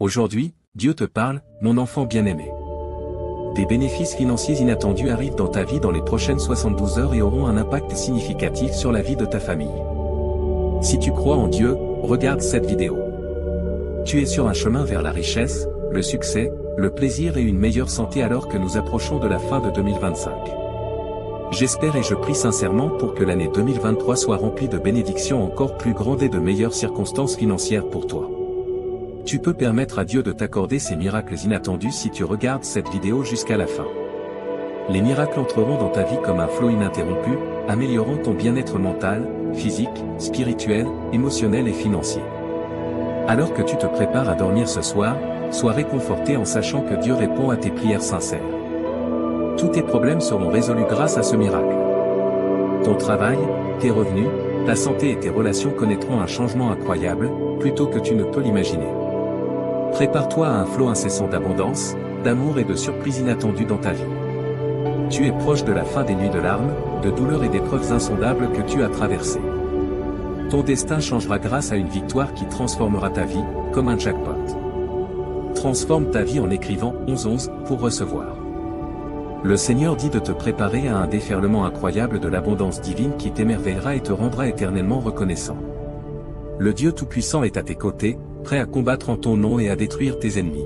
Aujourd'hui, Dieu te parle, mon enfant bien-aimé. Des bénéfices financiers inattendus arrivent dans ta vie dans les prochaines 72 heures et auront un impact significatif sur la vie de ta famille. Si tu crois en Dieu, regarde cette vidéo. Tu es sur un chemin vers la richesse, le succès, le plaisir et une meilleure santé alors que nous approchons de la fin de 2025. J'espère et je prie sincèrement pour que l'année 2023 soit remplie de bénédictions encore plus grandes et de meilleures circonstances financières pour toi. Tu peux permettre à Dieu de t'accorder ces miracles inattendus si tu regardes cette vidéo jusqu'à la fin. Les miracles entreront dans ta vie comme un flot ininterrompu, améliorant ton bien-être mental, physique, spirituel, émotionnel et financier. Alors que tu te prépares à dormir ce soir, sois réconforté en sachant que Dieu répond à tes prières sincères. Tous tes problèmes seront résolus grâce à ce miracle. Ton travail, tes revenus, ta santé et tes relations connaîtront un changement incroyable, plus tôt que tu ne peux l'imaginer. Prépare-toi à un flot incessant d'abondance, d'amour et de surprises inattendues dans ta vie. Tu es proche de la fin des nuits de larmes, de douleurs et d'épreuves insondables que tu as traversées. Ton destin changera grâce à une victoire qui transformera ta vie, comme un jackpot. Transforme ta vie en écrivant 11 pour recevoir. Le Seigneur dit de te préparer à un déferlement incroyable de l'abondance divine qui t'émerveillera et te rendra éternellement reconnaissant. Le Dieu Tout-Puissant est à tes côtés, prêt à combattre en ton nom et à détruire tes ennemis.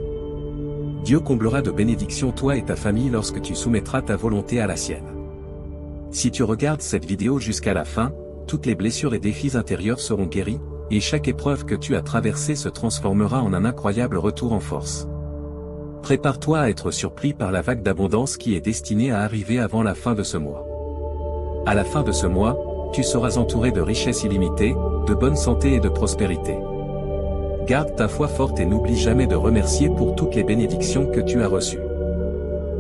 Dieu comblera de bénédictions toi et ta famille lorsque tu soumettras ta volonté à la sienne. Si tu regardes cette vidéo jusqu'à la fin, toutes les blessures et défis intérieurs seront guéris, et chaque épreuve que tu as traversée se transformera en un incroyable retour en force. Prépare-toi à être surpris par la vague d'abondance qui est destinée à arriver avant la fin de ce mois. À la fin de ce mois, tu seras entouré de richesses illimitées, de bonne santé et de prospérité. Garde ta foi forte et n'oublie jamais de remercier pour toutes les bénédictions que tu as reçues.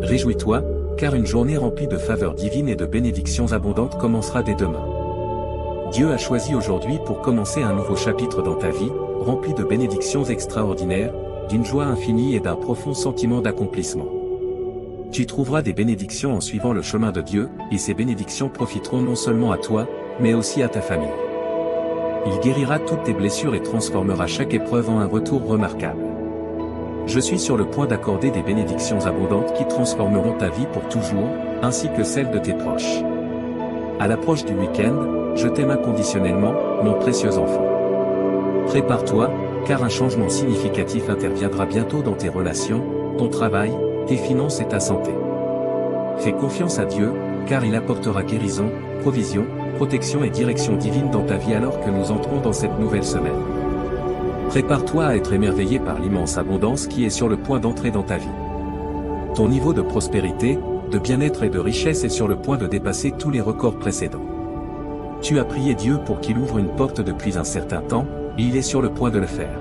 Réjouis-toi, car une journée remplie de faveurs divines et de bénédictions abondantes commencera dès demain. Dieu a choisi aujourd'hui pour commencer un nouveau chapitre dans ta vie, rempli de bénédictions extraordinaires, d'une joie infinie et d'un profond sentiment d'accomplissement. Tu trouveras des bénédictions en suivant le chemin de Dieu, et ces bénédictions profiteront non seulement à toi, mais aussi à ta famille. Il guérira toutes tes blessures et transformera chaque épreuve en un retour remarquable. Je suis sur le point d'accorder des bénédictions abondantes qui transformeront ta vie pour toujours, ainsi que celle de tes proches. À l'approche du week-end, je t'aime inconditionnellement, mon précieux enfant. Prépare-toi, car un changement significatif interviendra bientôt dans tes relations, ton travail, tes finances et ta santé. Fais confiance à Dieu, car il apportera guérison, provision, protection et direction divine dans ta vie alors que nous entrons dans cette nouvelle semaine. Prépare-toi à être émerveillé par l'immense abondance qui est sur le point d'entrer dans ta vie. Ton niveau de prospérité, de bien-être et de richesse est sur le point de dépasser tous les records précédents. Tu as prié Dieu pour qu'il ouvre une porte depuis un certain temps, et il est sur le point de le faire.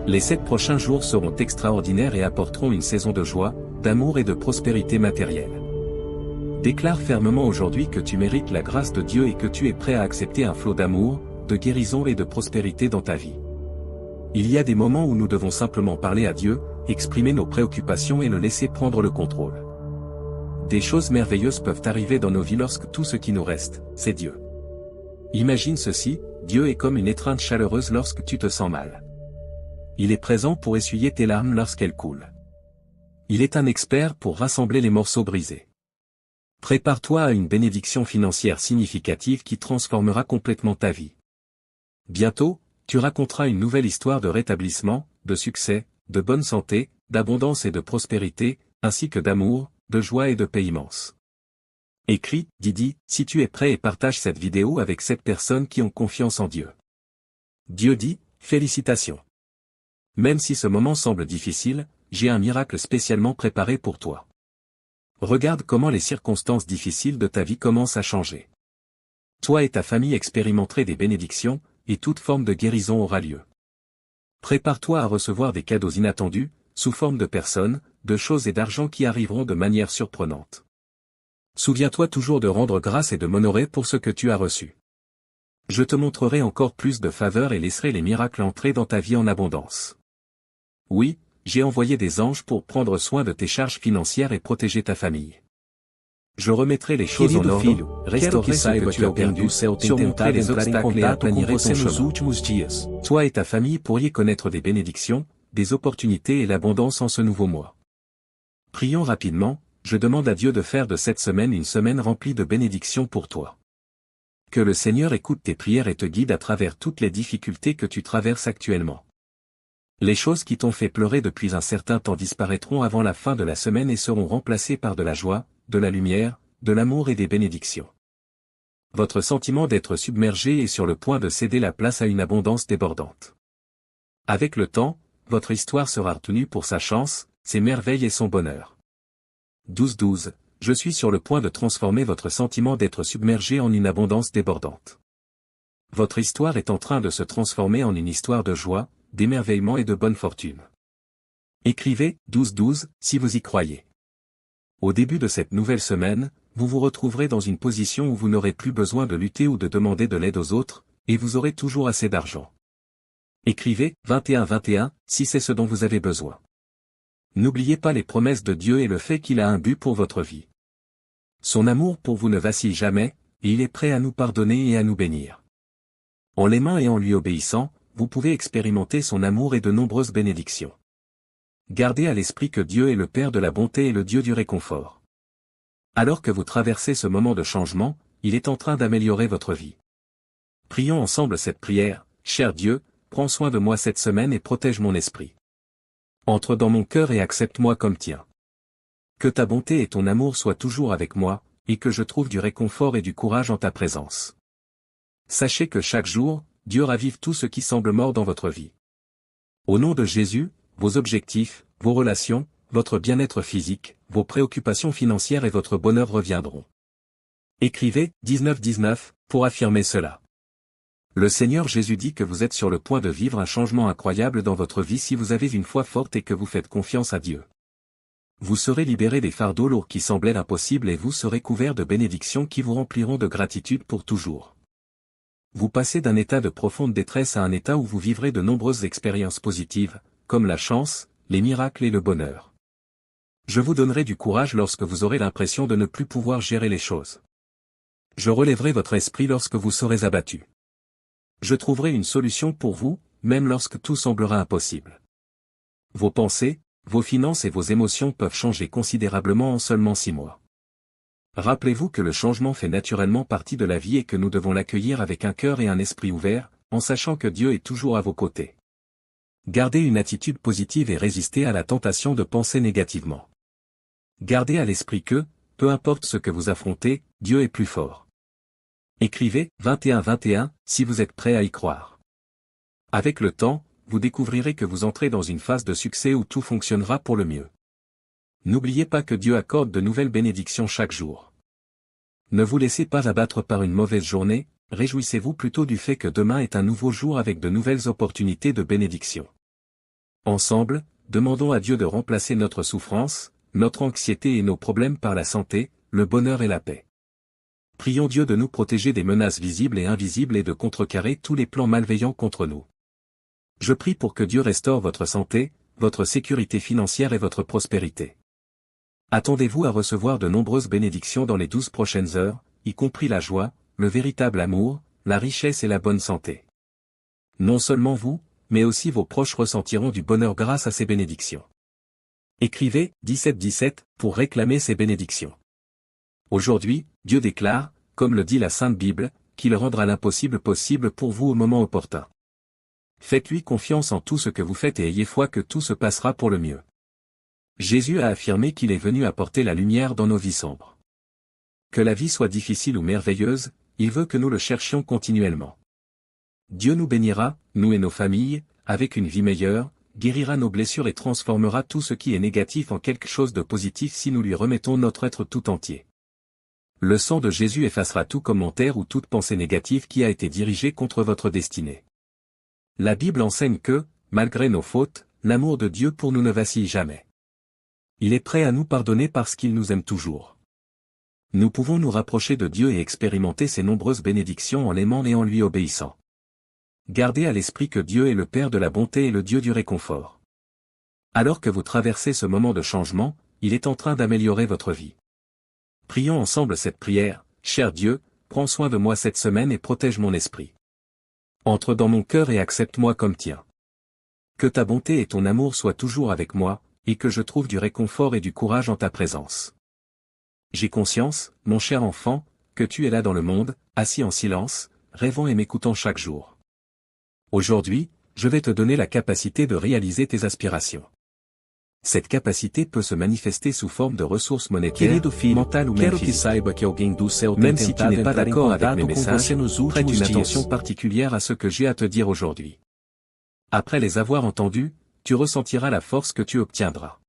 Les 7 prochains jours seront extraordinaires et apporteront une saison de joie, d'amour et de prospérité matérielle. Déclare fermement aujourd'hui que tu mérites la grâce de Dieu et que tu es prêt à accepter un flot d'amour, de guérison et de prospérité dans ta vie. Il y a des moments où nous devons simplement parler à Dieu, exprimer nos préoccupations et le laisser prendre le contrôle. Des choses merveilleuses peuvent arriver dans nos vies lorsque tout ce qui nous reste, c'est Dieu. Imagine ceci, Dieu est comme une étreinte chaleureuse lorsque tu te sens mal. Il est présent pour essuyer tes larmes lorsqu'elles coulent. Il est un expert pour rassembler les morceaux brisés. Prépare-toi à une bénédiction financière significative qui transformera complètement ta vie. Bientôt, tu raconteras une nouvelle histoire de rétablissement, de succès, de bonne santé, d'abondance et de prospérité, ainsi que d'amour, de joie et de paix immense. Écris, Didi, si tu es prêt et partage cette vidéo avec 7 personnes qui ont confiance en Dieu. Dieu dit, félicitations. Même si ce moment semble difficile, j'ai un miracle spécialement préparé pour toi. Regarde comment les circonstances difficiles de ta vie commencent à changer. Toi et ta famille expérimenterez des bénédictions, et toute forme de guérison aura lieu. Prépare-toi à recevoir des cadeaux inattendus, sous forme de personnes, de choses et d'argent qui arriveront de manière surprenante. Souviens-toi toujours de rendre grâce et de m'honorer pour ce que tu as reçu. Je te montrerai encore plus de faveurs et laisserai les miracles entrer dans ta vie en abondance. Oui, j'ai envoyé des anges pour prendre soin de tes charges financières et protéger ta famille. Je remettrai les choses en ordre, restaurer ce que tu as perdu, surmonter les obstacles et accompagner ton chemin. Toi et ta famille pourriez connaître des bénédictions, des opportunités et l'abondance en ce nouveau mois. Prions rapidement, je demande à Dieu de faire de cette semaine une semaine remplie de bénédictions pour toi. Que le Seigneur écoute tes prières et te guide à travers toutes les difficultés que tu traverses actuellement. Les choses qui t'ont fait pleurer depuis un certain temps disparaîtront avant la fin de la semaine et seront remplacées par de la joie, de la lumière, de l'amour et des bénédictions. Votre sentiment d'être submergé est sur le point de céder la place à une abondance débordante. Avec le temps, votre histoire sera retenue pour sa chance, ses merveilles et son bonheur. 12-12. Je suis sur le point de transformer votre sentiment d'être submergé en une abondance débordante. Votre histoire est en train de se transformer en une histoire de joie, d'émerveillement et de bonne fortune. Écrivez 12-12 si vous y croyez. Au début de cette nouvelle semaine, vous vous retrouverez dans une position où vous n'aurez plus besoin de lutter ou de demander de l'aide aux autres, et vous aurez toujours assez d'argent. Écrivez 21-21 si c'est ce dont vous avez besoin. N'oubliez pas les promesses de Dieu et le fait qu'il a un but pour votre vie. Son amour pour vous ne vacille jamais, et il est prêt à nous pardonner et à nous bénir. En l'aimant et en lui obéissant, vous pouvez expérimenter son amour et de nombreuses bénédictions. Gardez à l'esprit que Dieu est le Père de la bonté et le Dieu du réconfort. Alors que vous traversez ce moment de changement, il est en train d'améliorer votre vie. Prions ensemble cette prière. Cher Dieu, prends soin de moi cette semaine et protège mon esprit. Entre dans mon cœur et accepte-moi comme tien. Que ta bonté et ton amour soient toujours avec moi, et que je trouve du réconfort et du courage en ta présence. Sachez que chaque jour, Dieu ravive tout ce qui semble mort dans votre vie. Au nom de Jésus, vos objectifs, vos relations, votre bien-être physique, vos préoccupations financières et votre bonheur reviendront. Écrivez 19-19 pour affirmer cela. Le Seigneur Jésus dit que vous êtes sur le point de vivre un changement incroyable dans votre vie si vous avez une foi forte et que vous faites confiance à Dieu. Vous serez libérés des fardeaux lourds qui semblaient impossibles et vous serez couverts de bénédictions qui vous rempliront de gratitude pour toujours. Vous passez d'un état de profonde détresse à un état où vous vivrez de nombreuses expériences positives, comme la chance, les miracles et le bonheur. Je vous donnerai du courage lorsque vous aurez l'impression de ne plus pouvoir gérer les choses. Je relèverai votre esprit lorsque vous serez abattu. Je trouverai une solution pour vous, même lorsque tout semblera impossible. Vos pensées, vos finances et vos émotions peuvent changer considérablement en seulement 6 mois. Rappelez-vous que le changement fait naturellement partie de la vie et que nous devons l'accueillir avec un cœur et un esprit ouverts, en sachant que Dieu est toujours à vos côtés. Gardez une attitude positive et résistez à la tentation de penser négativement. Gardez à l'esprit que, peu importe ce que vous affrontez, Dieu est plus fort. Écrivez 21-21 si vous êtes prêt à y croire. Avec le temps, vous découvrirez que vous entrez dans une phase de succès où tout fonctionnera pour le mieux. N'oubliez pas que Dieu accorde de nouvelles bénédictions chaque jour. Ne vous laissez pas abattre par une mauvaise journée, réjouissez-vous plutôt du fait que demain est un nouveau jour avec de nouvelles opportunités de bénédiction. Ensemble, demandons à Dieu de remplacer notre souffrance, notre anxiété et nos problèmes par la santé, le bonheur et la paix. Prions Dieu de nous protéger des menaces visibles et invisibles et de contrecarrer tous les plans malveillants contre nous. Je prie pour que Dieu restaure votre santé, votre sécurité financière et votre prospérité. Attendez-vous à recevoir de nombreuses bénédictions dans les 12 prochaines heures, y compris la joie, le véritable amour, la richesse et la bonne santé. Non seulement vous, mais aussi vos proches ressentiront du bonheur grâce à ces bénédictions. Écrivez 17-17 pour réclamer ces bénédictions. Aujourd'hui, Dieu déclare, comme le dit la Sainte Bible, qu'il rendra l'impossible possible pour vous au moment opportun. Faites-lui confiance en tout ce que vous faites et ayez foi que tout se passera pour le mieux. Jésus a affirmé qu'il est venu apporter la lumière dans nos vies sombres. Que la vie soit difficile ou merveilleuse, il veut que nous le cherchions continuellement. Dieu nous bénira, nous et nos familles, avec une vie meilleure, guérira nos blessures et transformera tout ce qui est négatif en quelque chose de positif si nous lui remettons notre être tout entier. Le sang de Jésus effacera tout commentaire ou toute pensée négative qui a été dirigée contre votre destinée. La Bible enseigne que, malgré nos fautes, l'amour de Dieu pour nous ne vacille jamais. Il est prêt à nous pardonner parce qu'il nous aime toujours. Nous pouvons nous rapprocher de Dieu et expérimenter ses nombreuses bénédictions en l'aimant et en lui obéissant. Gardez à l'esprit que Dieu est le Père de la bonté et le Dieu du réconfort. Alors que vous traversez ce moment de changement, il est en train d'améliorer votre vie. Prions ensemble cette prière. Cher Dieu, prends soin de moi cette semaine et protège mon esprit. Entre dans mon cœur et accepte-moi comme tien. Que ta bonté et ton amour soient toujours avec moi, et que je trouve du réconfort et du courage en ta présence. J'ai conscience, mon cher enfant, que tu es là dans le monde, assis en silence, rêvant et m'écoutant chaque jour. Aujourd'hui, je vais te donner la capacité de réaliser tes aspirations. Cette capacité peut se manifester sous forme de ressources monétaires, mentales ou même physiques. Même si tu n'es pas d'accord avec mes messages, prête une attention particulière à ce que j'ai à te dire aujourd'hui. Après les avoir entendus, tu ressentiras la force que tu obtiendras.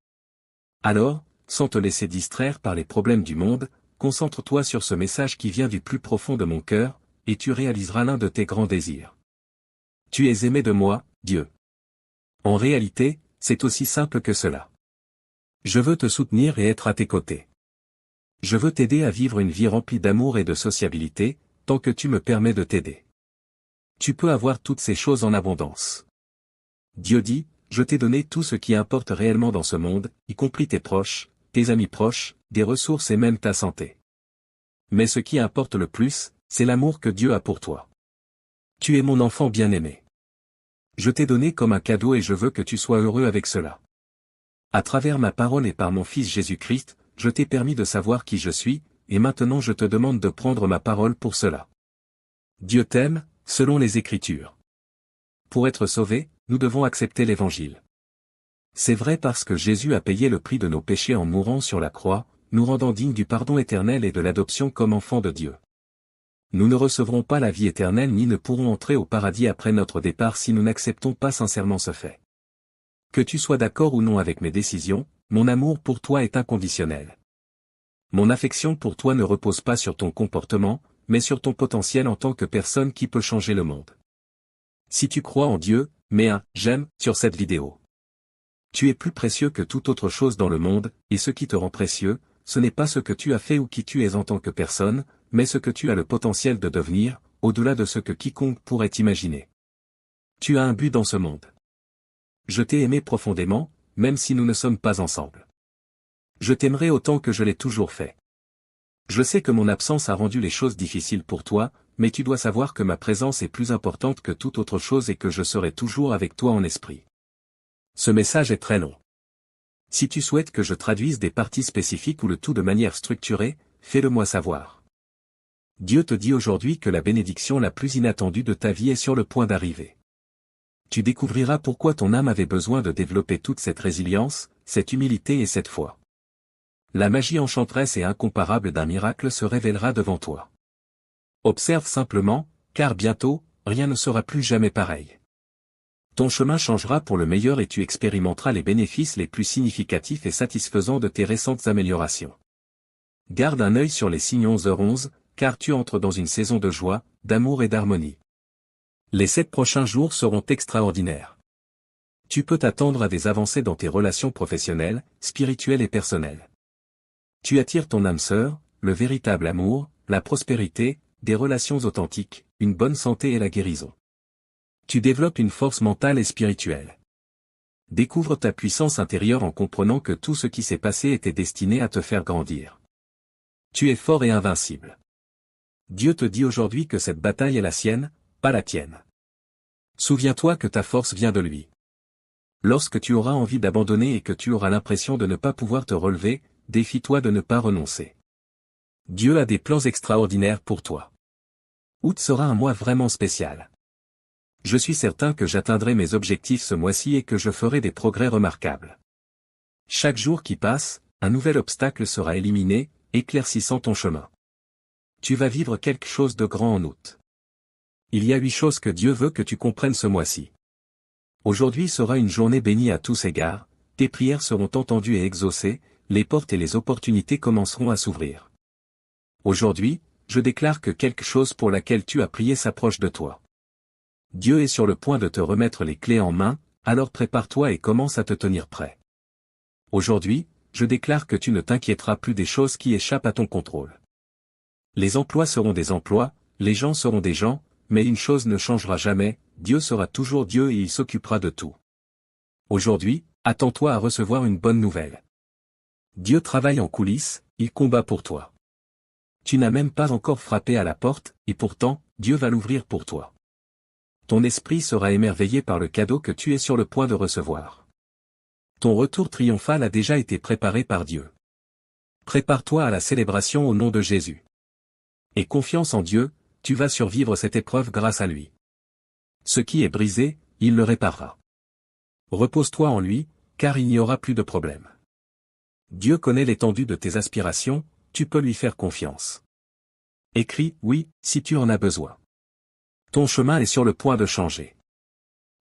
Alors, sans te laisser distraire par les problèmes du monde, concentre-toi sur ce message qui vient du plus profond de mon cœur, et tu réaliseras l'un de tes grands désirs. Tu es aimé de moi, Dieu. En réalité, c'est aussi simple que cela. Je veux te soutenir et être à tes côtés. Je veux t'aider à vivre une vie remplie d'amour et de sociabilité, tant que tu me permets de t'aider. Tu peux avoir toutes ces choses en abondance. Dieu dit, je t'ai donné tout ce qui importe réellement dans ce monde, y compris tes proches, tes amis proches, des ressources et même ta santé. Mais ce qui importe le plus, c'est l'amour que Dieu a pour toi. Tu es mon enfant bien-aimé. Je t'ai donné comme un cadeau et je veux que tu sois heureux avec cela. À travers ma parole et par mon Fils Jésus-Christ, je t'ai permis de savoir qui je suis, et maintenant je te demande de prendre ma parole pour cela. Dieu t'aime, selon les Écritures. Pour être sauvé, nous devons accepter l'Évangile. C'est vrai parce que Jésus a payé le prix de nos péchés en mourant sur la croix, nous rendant dignes du pardon éternel et de l'adoption comme enfants de Dieu. Nous ne recevrons pas la vie éternelle ni ne pourrons entrer au paradis après notre départ si nous n'acceptons pas sincèrement ce fait. Que tu sois d'accord ou non avec mes décisions, mon amour pour toi est inconditionnel. Mon affection pour toi ne repose pas sur ton comportement, mais sur ton potentiel en tant que personne qui peut changer le monde. Si tu crois en Dieu, mets un « j'aime » sur cette vidéo. Tu es plus précieux que toute autre chose dans le monde, et ce qui te rend précieux, ce n'est pas ce que tu as fait ou qui tu es en tant que personne, mais ce que tu as le potentiel de devenir, au-delà de ce que quiconque pourrait imaginer. Tu as un but dans ce monde. Je t'ai aimé profondément, même si nous ne sommes pas ensemble. Je t'aimerai autant que je l'ai toujours fait. Je sais que mon absence a rendu les choses difficiles pour toi, mais tu dois savoir que ma présence est plus importante que toute autre chose et que je serai toujours avec toi en esprit. Ce message est très long. Si tu souhaites que je traduise des parties spécifiques ou le tout de manière structurée, fais-le-moi savoir. Dieu te dit aujourd'hui que la bénédiction la plus inattendue de ta vie est sur le point d'arriver. Tu découvriras pourquoi ton âme avait besoin de développer toute cette résilience, cette humilité et cette foi. La magie enchanteresse et incomparable d'un miracle se révélera devant toi. Observe simplement, car bientôt, rien ne sera plus jamais pareil. Ton chemin changera pour le meilleur et tu expérimenteras les bénéfices les plus significatifs et satisfaisants de tes récentes améliorations. Garde un œil sur les signes 11h11, car tu entres dans une saison de joie, d'amour et d'harmonie. Les 7 prochains jours seront extraordinaires. Tu peux t'attendre à des avancées dans tes relations professionnelles, spirituelles et personnelles. Tu attires ton âme sœur, le véritable amour, la prospérité, des relations authentiques, une bonne santé et la guérison. Tu développes une force mentale et spirituelle. Découvre ta puissance intérieure en comprenant que tout ce qui s'est passé était destiné à te faire grandir. Tu es fort et invincible. Dieu te dit aujourd'hui que cette bataille est la sienne, pas la tienne. Souviens-toi que ta force vient de lui. Lorsque tu auras envie d'abandonner et que tu auras l'impression de ne pas pouvoir te relever, défie-toi de ne pas renoncer. Dieu a des plans extraordinaires pour toi. Août sera un mois vraiment spécial. Je suis certain que j'atteindrai mes objectifs ce mois-ci et que je ferai des progrès remarquables. Chaque jour qui passe, un nouvel obstacle sera éliminé, éclaircissant ton chemin. Tu vas vivre quelque chose de grand en août. Il y a 8 choses que Dieu veut que tu comprennes ce mois-ci. Aujourd'hui sera une journée bénie à tous égards, tes prières seront entendues et exaucées, les portes et les opportunités commenceront à s'ouvrir. Aujourd'hui, je déclare que quelque chose pour laquelle tu as prié s'approche de toi. Dieu est sur le point de te remettre les clés en main, alors prépare-toi et commence à te tenir prêt. Aujourd'hui, je déclare que tu ne t'inquiéteras plus des choses qui échappent à ton contrôle. Les emplois seront des emplois, les gens seront des gens, mais une chose ne changera jamais, Dieu sera toujours Dieu et il s'occupera de tout. Aujourd'hui, attends-toi à recevoir une bonne nouvelle. Dieu travaille en coulisses, il combat pour toi. Tu n'as même pas encore frappé à la porte, et pourtant, Dieu va l'ouvrir pour toi. Ton esprit sera émerveillé par le cadeau que tu es sur le point de recevoir. Ton retour triomphal a déjà été préparé par Dieu. Prépare-toi à la célébration au nom de Jésus. Et confiance en Dieu, tu vas survivre cette épreuve grâce à lui. Ce qui est brisé, il le réparera. Repose-toi en lui, car il n'y aura plus de problème. Dieu connaît l'étendue de tes aspirations, tu peux lui faire confiance. Écris « oui » si tu en as besoin. Ton chemin est sur le point de changer.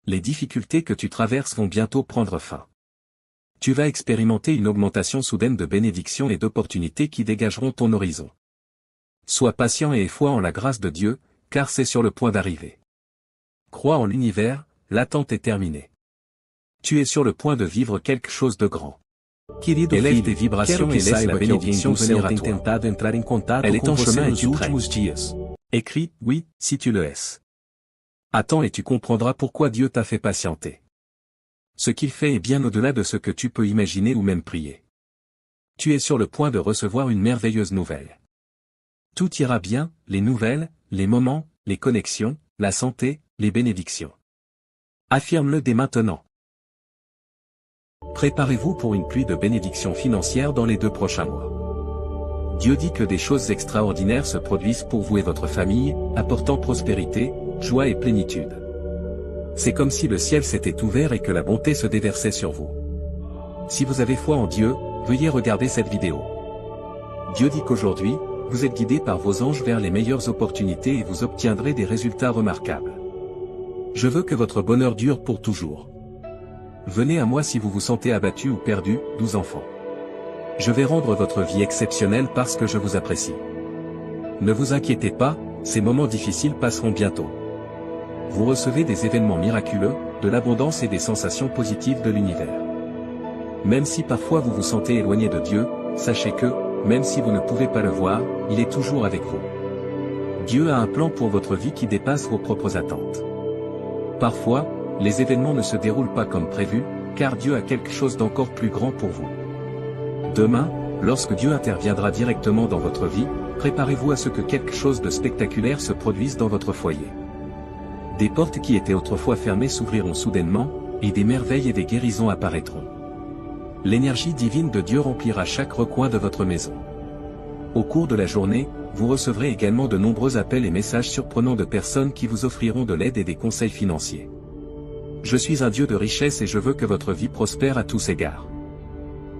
Les difficultés que tu traverses vont bientôt prendre fin. Tu vas expérimenter une augmentation soudaine de bénédictions et d'opportunités qui dégageront ton horizon. Sois patient et aie foi en la grâce de Dieu, car c'est sur le point d'arriver. Crois en l'univers, l'attente est terminée. Tu es sur le point de vivre quelque chose de grand. Élève tes vibrations et laisse la bénédiction venir à toi. Elle est en chemin et tu traînes. Écris « oui » si tu le es. Attends et tu comprendras pourquoi Dieu t'a fait patienter. Ce qu'il fait est bien au-delà de ce que tu peux imaginer ou même prier. Tu es sur le point de recevoir une merveilleuse nouvelle. Tout ira bien, les nouvelles, les moments, les connexions, la santé, les bénédictions. Affirme-le dès maintenant. Préparez-vous pour une pluie de bénédictions financières dans les 2 prochains mois. Dieu dit que des choses extraordinaires se produisent pour vous et votre famille, apportant prospérité, joie et plénitude. C'est comme si le ciel s'était ouvert et que la bonté se déversait sur vous. Si vous avez foi en Dieu, veuillez regarder cette vidéo. Dieu dit qu'aujourd'hui, vous êtes guidés par vos anges vers les meilleures opportunités et vous obtiendrez des résultats remarquables. Je veux que votre bonheur dure pour toujours. Venez à moi si vous vous sentez abattu ou perdu, 12 enfants. Je vais rendre votre vie exceptionnelle parce que je vous apprécie. Ne vous inquiétez pas, ces moments difficiles passeront bientôt. Vous recevez des événements miraculeux, de l'abondance et des sensations positives de l'univers. Même si parfois vous vous sentez éloigné de Dieu, sachez que, même si vous ne pouvez pas le voir, il est toujours avec vous. Dieu a un plan pour votre vie qui dépasse vos propres attentes. Parfois, les événements ne se déroulent pas comme prévu, car Dieu a quelque chose d'encore plus grand pour vous. Demain, lorsque Dieu interviendra directement dans votre vie, préparez-vous à ce que quelque chose de spectaculaire se produise dans votre foyer. Des portes qui étaient autrefois fermées s'ouvriront soudainement, et des merveilles et des guérisons apparaîtront. L'énergie divine de Dieu remplira chaque recoin de votre maison. Au cours de la journée, vous recevrez également de nombreux appels et messages surprenants de personnes qui vous offriront de l'aide et des conseils financiers. Je suis un Dieu de richesse et je veux que votre vie prospère à tous égards.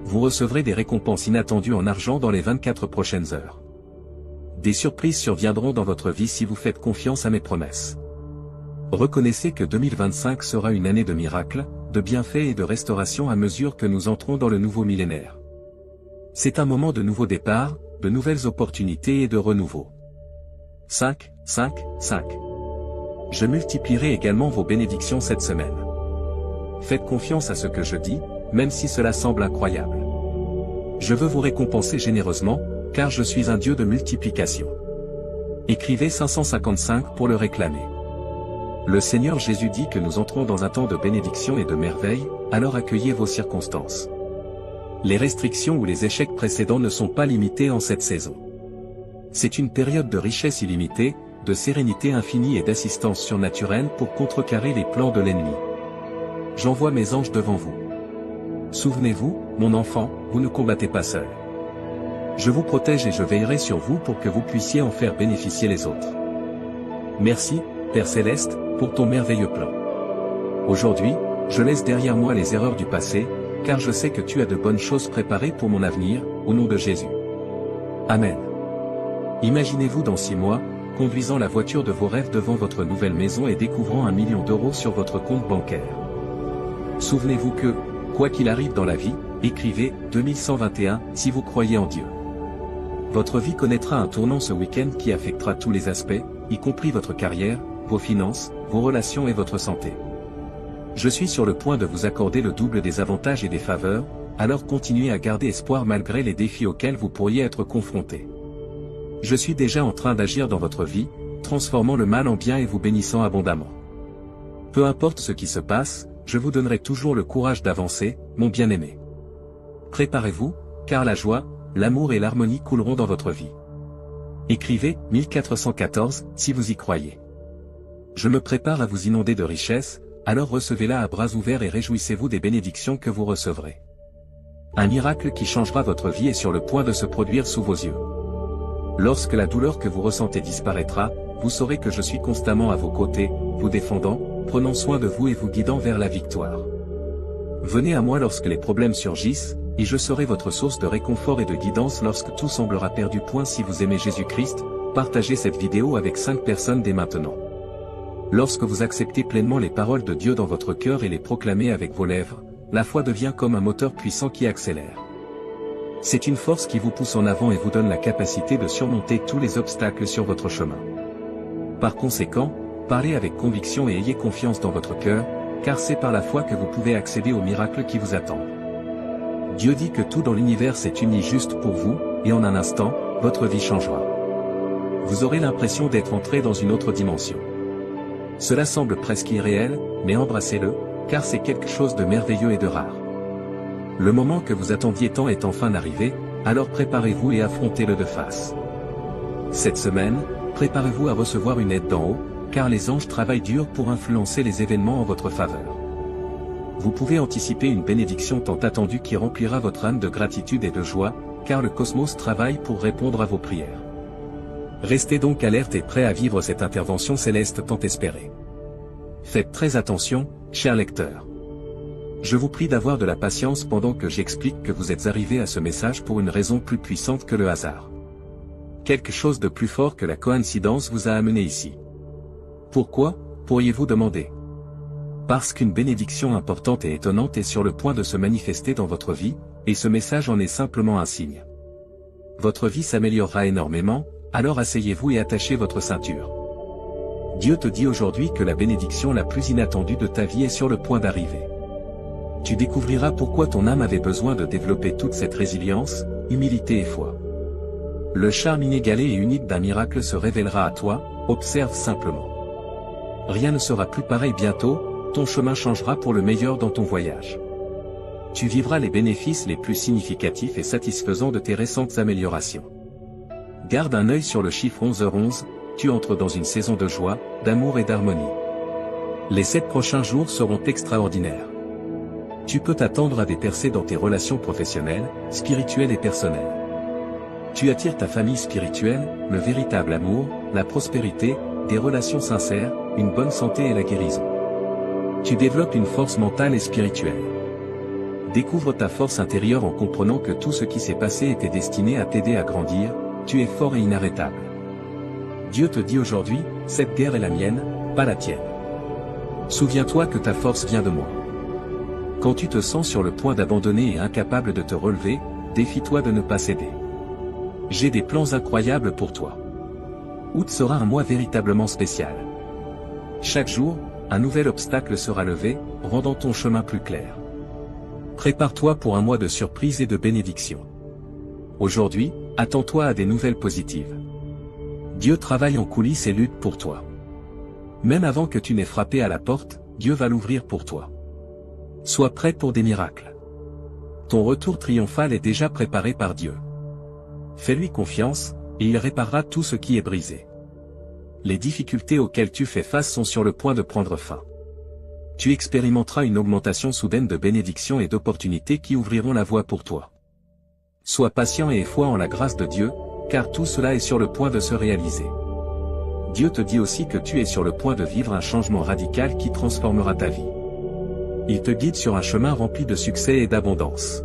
Vous recevrez des récompenses inattendues en argent dans les 24 prochaines heures. Des surprises surviendront dans votre vie si vous faites confiance à mes promesses. Reconnaissez que 2025 sera une année de miracles, de bienfaits et de restauration à mesure que nous entrons dans le nouveau millénaire. C'est un moment de nouveau départ, de nouvelles opportunités et de renouveau. 5, 5, 5. Je multiplierai également vos bénédictions cette semaine. Faites confiance à ce que je dis, même si cela semble incroyable. Je veux vous récompenser généreusement, car je suis un Dieu de multiplication. Écrivez 555 pour le réclamer. Le Seigneur Jésus dit que nous entrons dans un temps de bénédiction et de merveille, alors accueillez vos circonstances. Les restrictions ou les échecs précédents ne sont pas limités en cette saison. C'est une période de richesse illimitée, de sérénité infinie et d'assistance surnaturelle pour contrecarrer les plans de l'ennemi. J'envoie mes anges devant vous. Souvenez-vous, mon enfant, vous ne combattez pas seul. Je vous protège et je veillerai sur vous pour que vous puissiez en faire bénéficier les autres. Merci, Père Céleste, pour ton merveilleux plan. Aujourd'hui, je laisse derrière moi les erreurs du passé, car je sais que tu as de bonnes choses préparées pour mon avenir, au nom de Jésus. Amen. Imaginez-vous dans 6 mois, conduisant la voiture de vos rêves devant votre nouvelle maison et découvrant 1 million d'euros sur votre compte bancaire. Souvenez-vous que, quoi qu'il arrive dans la vie, écrivez 2121 si vous croyez en Dieu. Votre vie connaîtra un tournant ce week-end qui affectera tous les aspects, y compris votre carrière, vos finances, vos relations et votre santé. Je suis sur le point de vous accorder le double des avantages et des faveurs, alors continuez à garder espoir malgré les défis auxquels vous pourriez être confrontés. Je suis déjà en train d'agir dans votre vie, transformant le mal en bien et vous bénissant abondamment. Peu importe ce qui se passe, je vous donnerai toujours le courage d'avancer, mon bien-aimé. Préparez-vous, car la joie, l'amour et l'harmonie couleront dans votre vie. Écrivez 1414 si vous y croyez. Je me prépare à vous inonder de richesses, alors recevez-la à bras ouverts et réjouissez-vous des bénédictions que vous recevrez. Un miracle qui changera votre vie est sur le point de se produire sous vos yeux. Lorsque la douleur que vous ressentez disparaîtra, vous saurez que je suis constamment à vos côtés, vous défendant, prenant soin de vous et vous guidant vers la victoire. Venez à moi lorsque les problèmes surgissent, et je serai votre source de réconfort et de guidance lorsque tout semblera perdu. Si vous aimez Jésus-Christ, partagez cette vidéo avec 5 personnes dès maintenant. Lorsque vous acceptez pleinement les paroles de Dieu dans votre cœur et les proclamez avec vos lèvres, la foi devient comme un moteur puissant qui accélère. C'est une force qui vous pousse en avant et vous donne la capacité de surmonter tous les obstacles sur votre chemin. Par conséquent, parlez avec conviction et ayez confiance dans votre cœur, car c'est par la foi que vous pouvez accéder aux miracles qui vous attendent. Dieu dit que tout dans l'univers s'est uni juste pour vous, et en un instant, votre vie changera. Vous aurez l'impression d'être entré dans une autre dimension. Cela semble presque irréel, mais embrassez-le, car c'est quelque chose de merveilleux et de rare. Le moment que vous attendiez tant est enfin arrivé, alors préparez-vous et affrontez-le de face. Cette semaine, préparez-vous à recevoir une aide d'en haut, car les anges travaillent dur pour influencer les événements en votre faveur. Vous pouvez anticiper une bénédiction tant attendue qui remplira votre âme de gratitude et de joie, car le cosmos travaille pour répondre à vos prières. Restez donc alerte et prêt à vivre cette intervention céleste tant espérée. Faites très attention, chers lecteurs. Je vous prie d'avoir de la patience pendant que j'explique que vous êtes arrivés à ce message pour une raison plus puissante que le hasard. Quelque chose de plus fort que la coïncidence vous a amené ici. Pourquoi, pourriez-vous demander? Parce qu'une bénédiction importante et étonnante est sur le point de se manifester dans votre vie, et ce message en est simplement un signe. Votre vie s'améliorera énormément, alors asseyez-vous et attachez votre ceinture. Dieu te dit aujourd'hui que la bénédiction la plus inattendue de ta vie est sur le point d'arriver. Tu découvriras pourquoi ton âme avait besoin de développer toute cette résilience, humilité et foi. Le charme inégalé et unique d'un miracle se révélera à toi, observe simplement. Rien ne sera plus pareil bientôt, ton chemin changera pour le meilleur dans ton voyage. Tu vivras les bénéfices les plus significatifs et satisfaisants de tes récentes améliorations. Garde un œil sur le chiffre 11h11, tu entres dans une saison de joie, d'amour et d'harmonie. Les 7 prochains jours seront extraordinaires. Tu peux t'attendre à des percées dans tes relations professionnelles, spirituelles et personnelles. Tu attires ta famille spirituelle, le véritable amour, la prospérité, des relations sincères, une bonne santé et la guérison. Tu développes une force mentale et spirituelle. Découvre ta force intérieure en comprenant que tout ce qui s'est passé était destiné à t'aider à grandir, tu es fort et inarrêtable. Dieu te dit aujourd'hui, cette guerre est la mienne, pas la tienne. Souviens-toi que ta force vient de moi. Quand tu te sens sur le point d'abandonner et incapable de te relever, défie-toi de ne pas céder. J'ai des plans incroyables pour toi. Août sera un mois véritablement spécial. Chaque jour, un nouvel obstacle sera levé, rendant ton chemin plus clair. Prépare-toi pour un mois de surprises et de bénédictions. Aujourd'hui, attends-toi à des nouvelles positives. Dieu travaille en coulisses et lutte pour toi. Même avant que tu n'aies frappé à la porte, Dieu va l'ouvrir pour toi. Sois prêt pour des miracles. Ton retour triomphal est déjà préparé par Dieu. Fais-lui confiance, et il réparera tout ce qui est brisé. Les difficultés auxquelles tu fais face sont sur le point de prendre fin. Tu expérimenteras une augmentation soudaine de bénédictions et d'opportunités qui ouvriront la voie pour toi. Sois patient et aie foi en la grâce de Dieu, car tout cela est sur le point de se réaliser. Dieu te dit aussi que tu es sur le point de vivre un changement radical qui transformera ta vie. Il te guide sur un chemin rempli de succès et d'abondance.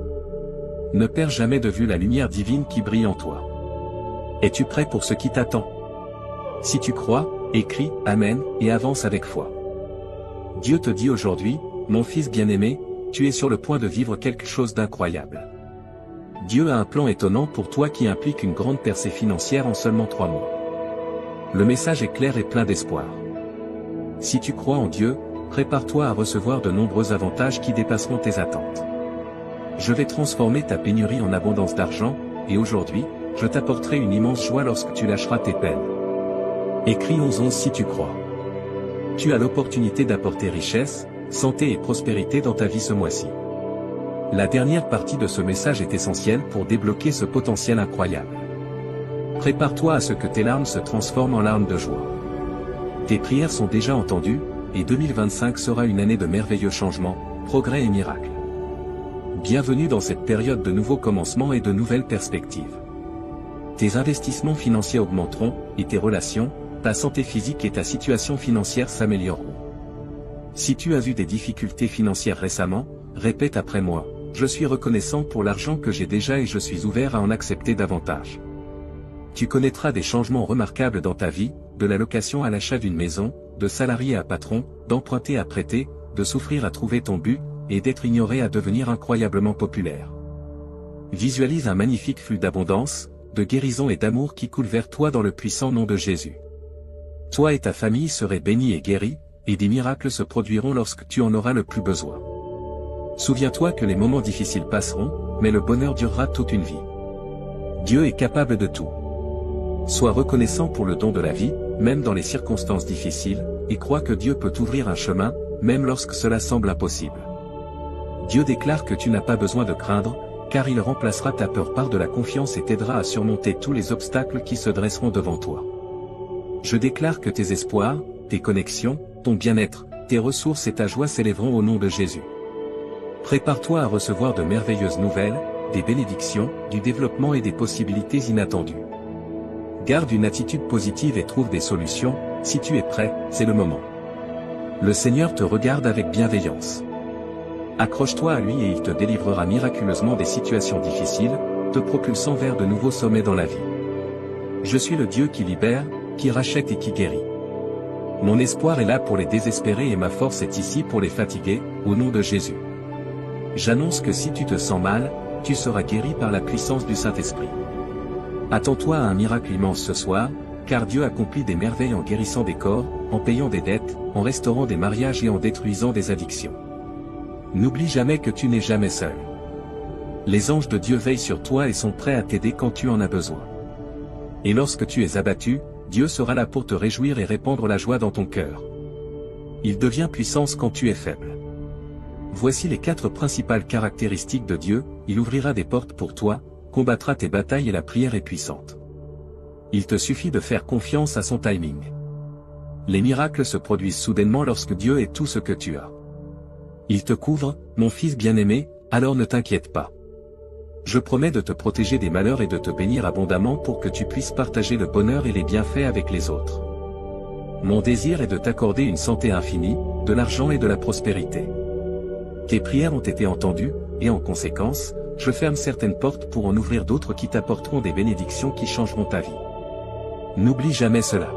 Ne perds jamais de vue la lumière divine qui brille en toi. Es-tu prêt pour ce qui t'attend? Si tu crois, écris « Amen » et avance avec foi. Dieu te dit aujourd'hui, mon fils bien-aimé, tu es sur le point de vivre quelque chose d'incroyable. Dieu a un plan étonnant pour toi qui implique une grande percée financière en seulement 3 mois. Le message est clair et plein d'espoir. Si tu crois en Dieu, prépare-toi à recevoir de nombreux avantages qui dépasseront tes attentes. Je vais transformer ta pénurie en abondance d'argent, et aujourd'hui, je t'apporterai une immense joie lorsque tu lâcheras tes peines. Écris 11-11 si tu crois. Tu as l'opportunité d'apporter richesse, santé et prospérité dans ta vie ce mois-ci. La dernière partie de ce message est essentielle pour débloquer ce potentiel incroyable. Prépare-toi à ce que tes larmes se transforment en larmes de joie. Tes prières sont déjà entendues, et 2025 sera une année de merveilleux changements, progrès et miracles. Bienvenue dans cette période de nouveaux commencements et de nouvelles perspectives. Tes investissements financiers augmenteront, et tes relations, ta santé physique et ta situation financière s'amélioreront. Si tu as vu des difficultés financières récemment, répète après moi, je suis reconnaissant pour l'argent que j'ai déjà et je suis ouvert à en accepter davantage. Tu connaîtras des changements remarquables dans ta vie, de la location à l'achat d'une maison, de salarié à patron, d'emprunter à prêter, de souffrir à trouver ton but, et d'être ignoré à devenir incroyablement populaire. Visualise un magnifique flux d'abondance, de guérison et d'amour qui coule vers toi dans le puissant nom de Jésus. Toi et ta famille serez bénis et guéris, et des miracles se produiront lorsque tu en auras le plus besoin. Souviens-toi que les moments difficiles passeront, mais le bonheur durera toute une vie. Dieu est capable de tout. Sois reconnaissant pour le don de la vie, même dans les circonstances difficiles, et crois que Dieu peut t'ouvrir un chemin, même lorsque cela semble impossible. Dieu déclare que tu n'as pas besoin de craindre, car il remplacera ta peur par de la confiance et t'aidera à surmonter tous les obstacles qui se dresseront devant toi. Je déclare que tes espoirs, tes connexions, ton bien-être, tes ressources et ta joie s'élèveront au nom de Jésus. Prépare-toi à recevoir de merveilleuses nouvelles, des bénédictions, du développement et des possibilités inattendues. Garde une attitude positive et trouve des solutions, si tu es prêt, c'est le moment. Le Seigneur te regarde avec bienveillance. Accroche-toi à lui et il te délivrera miraculeusement des situations difficiles, te propulsant vers de nouveaux sommets dans la vie. Je suis le Dieu qui libère, qui rachète et qui guérit. Mon espoir est là pour les désespérés et ma force est ici pour les fatigués, au nom de Jésus. J'annonce que si tu te sens mal, tu seras guéri par la puissance du Saint-Esprit. Attends-toi à un miracle immense ce soir, car Dieu accomplit des merveilles en guérissant des corps, en payant des dettes, en restaurant des mariages et en détruisant des addictions. N'oublie jamais que tu n'es jamais seul. Les anges de Dieu veillent sur toi et sont prêts à t'aider quand tu en as besoin. Et lorsque tu es abattu, Dieu sera là pour te réjouir et répandre la joie dans ton cœur. Il devient puissance quand tu es faible. Voici les 4 principales caractéristiques de Dieu, il ouvrira des portes pour toi, combattra tes batailles et la prière est puissante. Il te suffit de faire confiance à son timing. Les miracles se produisent soudainement lorsque Dieu est tout ce que tu as. Il te couvre, mon fils bien-aimé, alors ne t'inquiète pas. Je promets de te protéger des malheurs et de te bénir abondamment pour que tu puisses partager le bonheur et les bienfaits avec les autres. Mon désir est de t'accorder une santé infinie, de l'argent et de la prospérité. Tes prières ont été entendues, et en conséquence, je ferme certaines portes pour en ouvrir d'autres qui t'apporteront des bénédictions qui changeront ta vie. N'oublie jamais cela.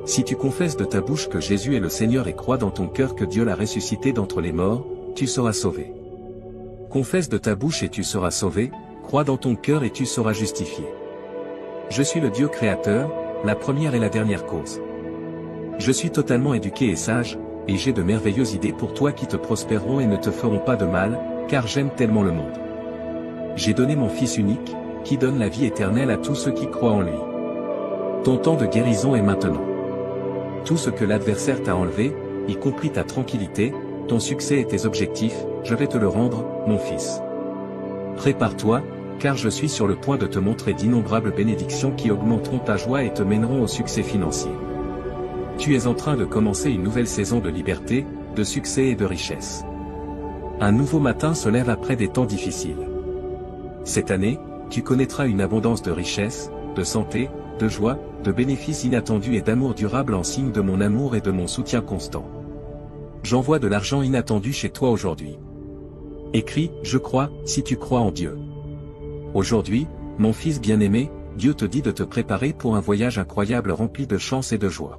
Si tu confesses de ta bouche que Jésus est le Seigneur et crois dans ton cœur que Dieu l'a ressuscité d'entre les morts, tu seras sauvé. Confesse de ta bouche et tu seras sauvé, crois dans ton cœur et tu seras justifié. Je suis le Dieu créateur, la première et la dernière cause. Je suis totalement éduqué et sage, et j'ai de merveilleuses idées pour toi qui te prospéreront et ne te feront pas de mal, car j'aime tellement le monde. J'ai donné mon Fils unique, qui donne la vie éternelle à tous ceux qui croient en lui. Ton temps de guérison est maintenant. Tout ce que l'adversaire t'a enlevé, y compris ta tranquillité, ton succès et tes objectifs, je vais te le rendre, mon fils. Prépare-toi, car je suis sur le point de te montrer d'innombrables bénédictions qui augmenteront ta joie et te mèneront au succès financier. Tu es en train de commencer une nouvelle saison de liberté, de succès et de richesse. Un nouveau matin se lève après des temps difficiles. Cette année, tu connaîtras une abondance de richesse, de santé, de joie, de bénéfices inattendus et d'amour durable en signe de mon amour et de mon soutien constant. J'envoie de l'argent inattendu chez toi aujourd'hui. Écris, je crois, si tu crois en Dieu. Aujourd'hui, mon fils bien-aimé, Dieu te dit de te préparer pour un voyage incroyable rempli de chance et de joie.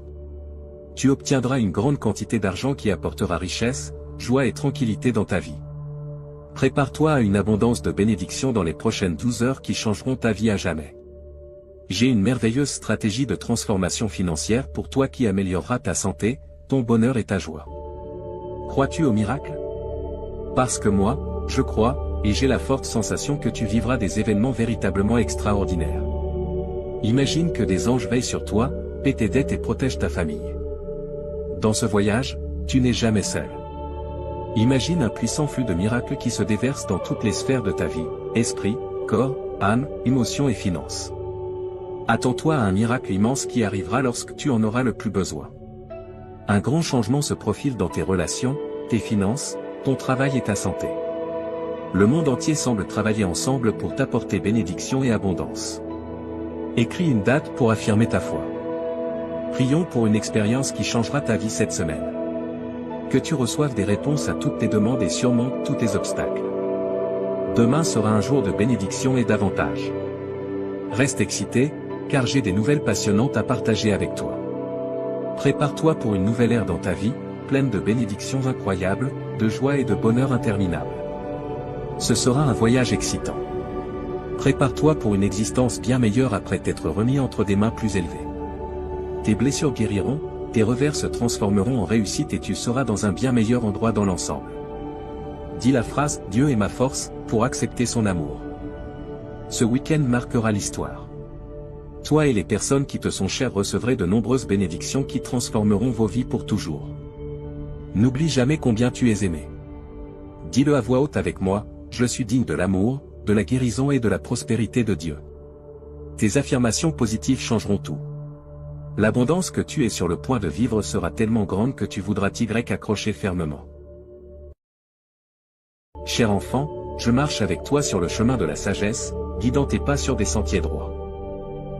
Tu obtiendras une grande quantité d'argent qui apportera richesse, joie et tranquillité dans ta vie. Prépare-toi à une abondance de bénédictions dans les prochaines 12 heures qui changeront ta vie à jamais. J'ai une merveilleuse stratégie de transformation financière pour toi qui améliorera ta santé, ton bonheur et ta joie. Crois-tu au miracle? Parce que moi, je crois, et j'ai la forte sensation que tu vivras des événements véritablement extraordinaires. Imagine que des anges veillent sur toi, paient tes dettes et protègent ta famille. Dans ce voyage, tu n'es jamais seul. Imagine un puissant flux de miracles qui se déverse dans toutes les sphères de ta vie, esprit, corps, âme, émotions et finances. Attends-toi à un miracle immense qui arrivera lorsque tu en auras le plus besoin. Un grand changement se profile dans tes relations, tes finances, ton travail et ta santé. Le monde entier semble travailler ensemble pour t'apporter bénédiction et abondance. Écris une date pour affirmer ta foi. Prions pour une expérience qui changera ta vie cette semaine. Que tu reçoives des réponses à toutes tes demandes et surmontes tous tes obstacles. Demain sera un jour de bénédiction et d'avantage. Reste excité, car j'ai des nouvelles passionnantes à partager avec toi. Prépare-toi pour une nouvelle ère dans ta vie, pleine de bénédictions incroyables, de joie et de bonheur interminable. Ce sera un voyage excitant. Prépare-toi pour une existence bien meilleure après t'être remis entre des mains plus élevées. Tes blessures guériront, tes revers se transformeront en réussite et tu seras dans un bien meilleur endroit dans l'ensemble. Dis la phrase « Dieu est ma force » pour accepter son amour. Ce week-end marquera l'histoire. Toi et les personnes qui te sont chères recevrez de nombreuses bénédictions qui transformeront vos vies pour toujours. N'oublie jamais combien tu es aimé. Dis-le à voix haute avec moi, je suis digne de l'amour, de la guérison et de la prospérité de Dieu. Tes affirmations positives changeront tout. L'abondance que tu es sur le point de vivre sera tellement grande que tu voudras t'y accrocher fermement. Cher enfant, je marche avec toi sur le chemin de la sagesse, guidant tes pas sur des sentiers droits.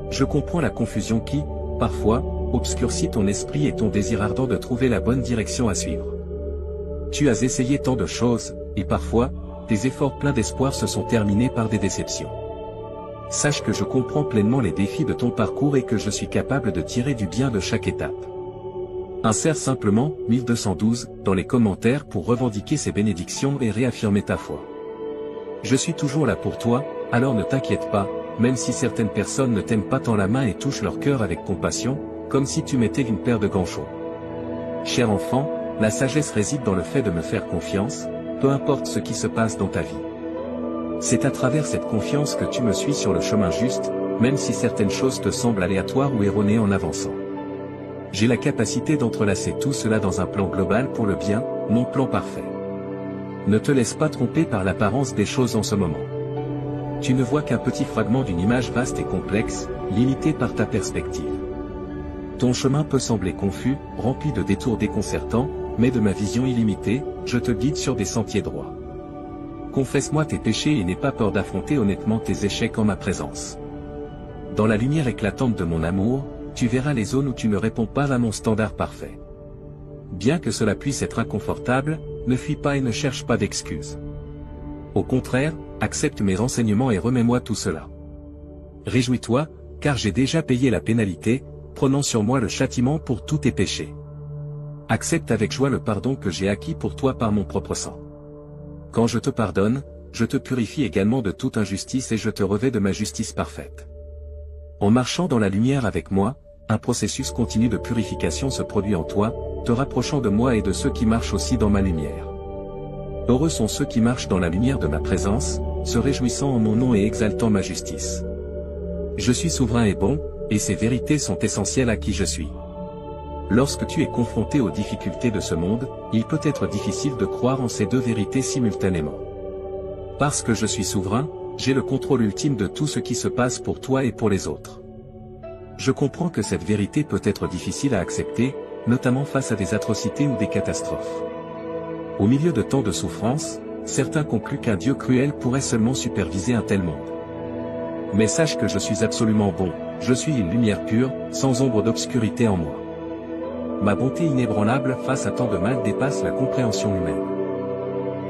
Je comprends la confusion qui, parfois, obscurcit ton esprit et ton désir ardent de trouver la bonne direction à suivre. Tu as essayé tant de choses, et parfois, tes efforts pleins d'espoir se sont terminés par des déceptions. Sache que je comprends pleinement les défis de ton parcours et que je suis capable de tirer du bien de chaque étape. Insère simplement 1212 dans les commentaires pour revendiquer ces bénédictions et réaffirmer ta foi. Je suis toujours là pour toi, alors ne t'inquiète pas, même si certaines personnes ne t'aiment pas tant la main et touchent leur cœur avec compassion, comme si tu mettais une paire de gants chauds. Cher enfant, la sagesse réside dans le fait de me faire confiance, peu importe ce qui se passe dans ta vie. C'est à travers cette confiance que tu me suis sur le chemin juste, même si certaines choses te semblent aléatoires ou erronées en avançant. J'ai la capacité d'entrelacer tout cela dans un plan global pour le bien, mon plan parfait. Ne te laisse pas tromper par l'apparence des choses en ce moment. Tu ne vois qu'un petit fragment d'une image vaste et complexe, limitée par ta perspective. Ton chemin peut sembler confus, rempli de détours déconcertants, mais de ma vision illimitée, je te guide sur des sentiers droits. Confesse-moi tes péchés et n'aie pas peur d'affronter honnêtement tes échecs en ma présence. Dans la lumière éclatante de mon amour, tu verras les zones où tu ne réponds pas à mon standard parfait. Bien que cela puisse être inconfortable, ne fuis pas et ne cherche pas d'excuses. Au contraire, accepte mes renseignements et remets-moi tout cela. Réjouis-toi, car j'ai déjà payé la pénalité, prenant sur moi le châtiment pour tous tes péchés. Accepte avec joie le pardon que j'ai acquis pour toi par mon propre sang. Quand je te pardonne, je te purifie également de toute injustice et je te revêts de ma justice parfaite. En marchant dans la lumière avec moi, un processus continu de purification se produit en toi, te rapprochant de moi et de ceux qui marchent aussi dans ma lumière. Heureux sont ceux qui marchent dans la lumière de ma présence, se réjouissant en mon nom et exaltant ma justice. Je suis souverain et bon, et ces vérités sont essentielles à qui je suis. Lorsque tu es confronté aux difficultés de ce monde, il peut être difficile de croire en ces deux vérités simultanément. Parce que je suis souverain, j'ai le contrôle ultime de tout ce qui se passe pour toi et pour les autres. Je comprends que cette vérité peut être difficile à accepter, notamment face à des atrocités ou des catastrophes. Au milieu de tant de souffrances, certains concluent qu'un Dieu cruel pourrait seulement superviser un tel monde. Mais sache que je suis absolument bon, je suis une lumière pure, sans ombre d'obscurité en moi. Ma bonté inébranlable face à tant de mal dépasse la compréhension humaine.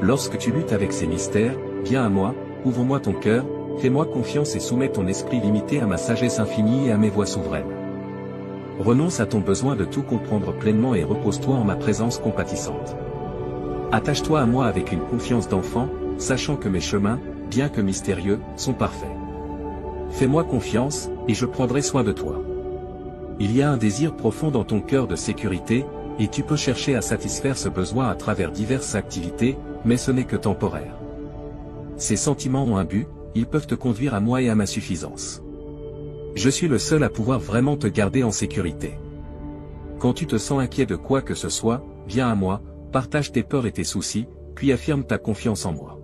Lorsque tu luttes avec ces mystères, viens à moi, ouvre-moi ton cœur, fais-moi confiance et soumets ton esprit limité à ma sagesse infinie et à mes voies souveraines. Renonce à ton besoin de tout comprendre pleinement et repose-toi en ma présence compatissante. Attache-toi à moi avec une confiance d'enfant, sachant que mes chemins, bien que mystérieux, sont parfaits. Fais-moi confiance, et je prendrai soin de toi. Il y a un désir profond dans ton cœur de sécurité, et tu peux chercher à satisfaire ce besoin à travers diverses activités, mais ce n'est que temporaire. Ces sentiments ont un but, ils peuvent te conduire à moi et à ma suffisance. Je suis le seul à pouvoir vraiment te garder en sécurité. Quand tu te sens inquiet de quoi que ce soit, viens à moi, partage tes peurs et tes soucis, puis affirme ta confiance en moi.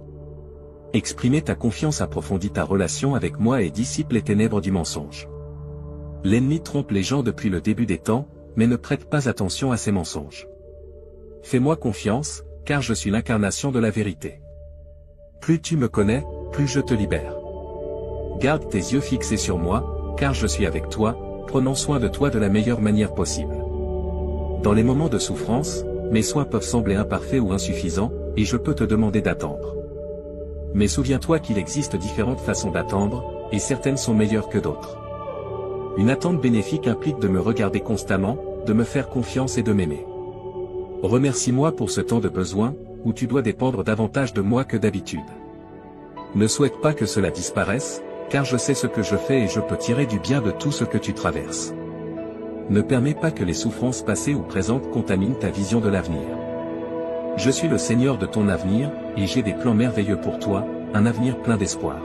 Exprimer ta confiance approfondit ta relation avec moi et dissipe les ténèbres du mensonge. L'ennemi trompe les gens depuis le début des temps, mais ne prête pas attention à ces mensonges. Fais-moi confiance, car je suis l'incarnation de la vérité. Plus tu me connais, plus je te libère. Garde tes yeux fixés sur moi, car je suis avec toi, prenant soin de toi de la meilleure manière possible. Dans les moments de souffrance, mes soins peuvent sembler imparfaits ou insuffisants, et je peux te demander d'attendre. Mais souviens-toi qu'il existe différentes façons d'attendre, et certaines sont meilleures que d'autres. Une attente bénéfique implique de me regarder constamment, de me faire confiance et de m'aimer. Remercie-moi pour ce temps de besoin, où tu dois dépendre davantage de moi que d'habitude. Ne souhaite pas que cela disparaisse, car je sais ce que je fais et je peux tirer du bien de tout ce que tu traverses. Ne permets pas que les souffrances passées ou présentes contaminent ta vision de l'avenir. Je suis le Seigneur de ton avenir, et j'ai des plans merveilleux pour toi, un avenir plein d'espoir.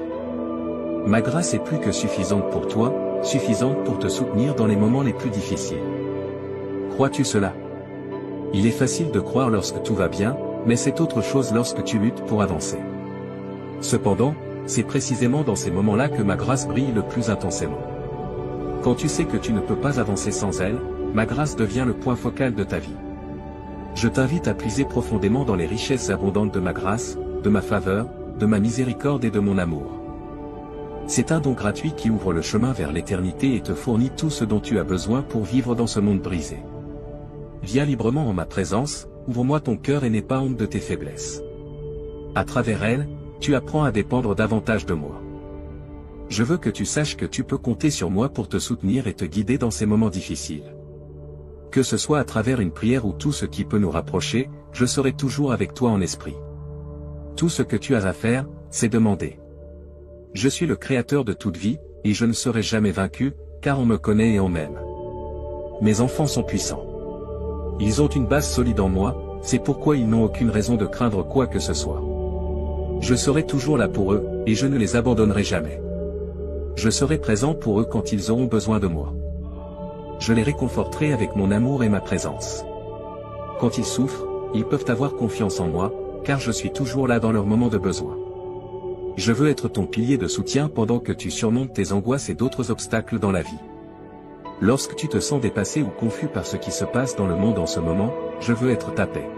Ma grâce est plus que suffisante pour toi, suffisante pour te soutenir dans les moments les plus difficiles. Crois-tu cela? Il est facile de croire lorsque tout va bien, mais c'est autre chose lorsque tu luttes pour avancer. Cependant, c'est précisément dans ces moments-là que ma grâce brille le plus intensément. Quand tu sais que tu ne peux pas avancer sans elle, ma grâce devient le point focal de ta vie. Je t'invite à puiser profondément dans les richesses abondantes de ma grâce, de ma faveur, de ma miséricorde et de mon amour. C'est un don gratuit qui ouvre le chemin vers l'éternité et te fournit tout ce dont tu as besoin pour vivre dans ce monde brisé. Viens librement en ma présence, ouvre-moi ton cœur et n'aie pas honte de tes faiblesses. À travers elles, tu apprends à dépendre davantage de moi. Je veux que tu saches que tu peux compter sur moi pour te soutenir et te guider dans ces moments difficiles. Que ce soit à travers une prière ou tout ce qui peut nous rapprocher, je serai toujours avec toi en esprit. Tout ce que tu as à faire, c'est demander. Je suis le créateur de toute vie, et je ne serai jamais vaincu, car on me connaît et on m'aime. Mes enfants sont puissants. Ils ont une base solide en moi, c'est pourquoi ils n'ont aucune raison de craindre quoi que ce soit. Je serai toujours là pour eux, et je ne les abandonnerai jamais. Je serai présent pour eux quand ils auront besoin de moi. Je les réconforterai avec mon amour et ma présence. Quand ils souffrent, ils peuvent avoir confiance en moi, car je suis toujours là dans leurs moments de besoin. Je veux être ton pilier de soutien pendant que tu surmontes tes angoisses et d'autres obstacles dans la vie. Lorsque tu te sens dépassé ou confus par ce qui se passe dans le monde en ce moment, je veux être ta paix.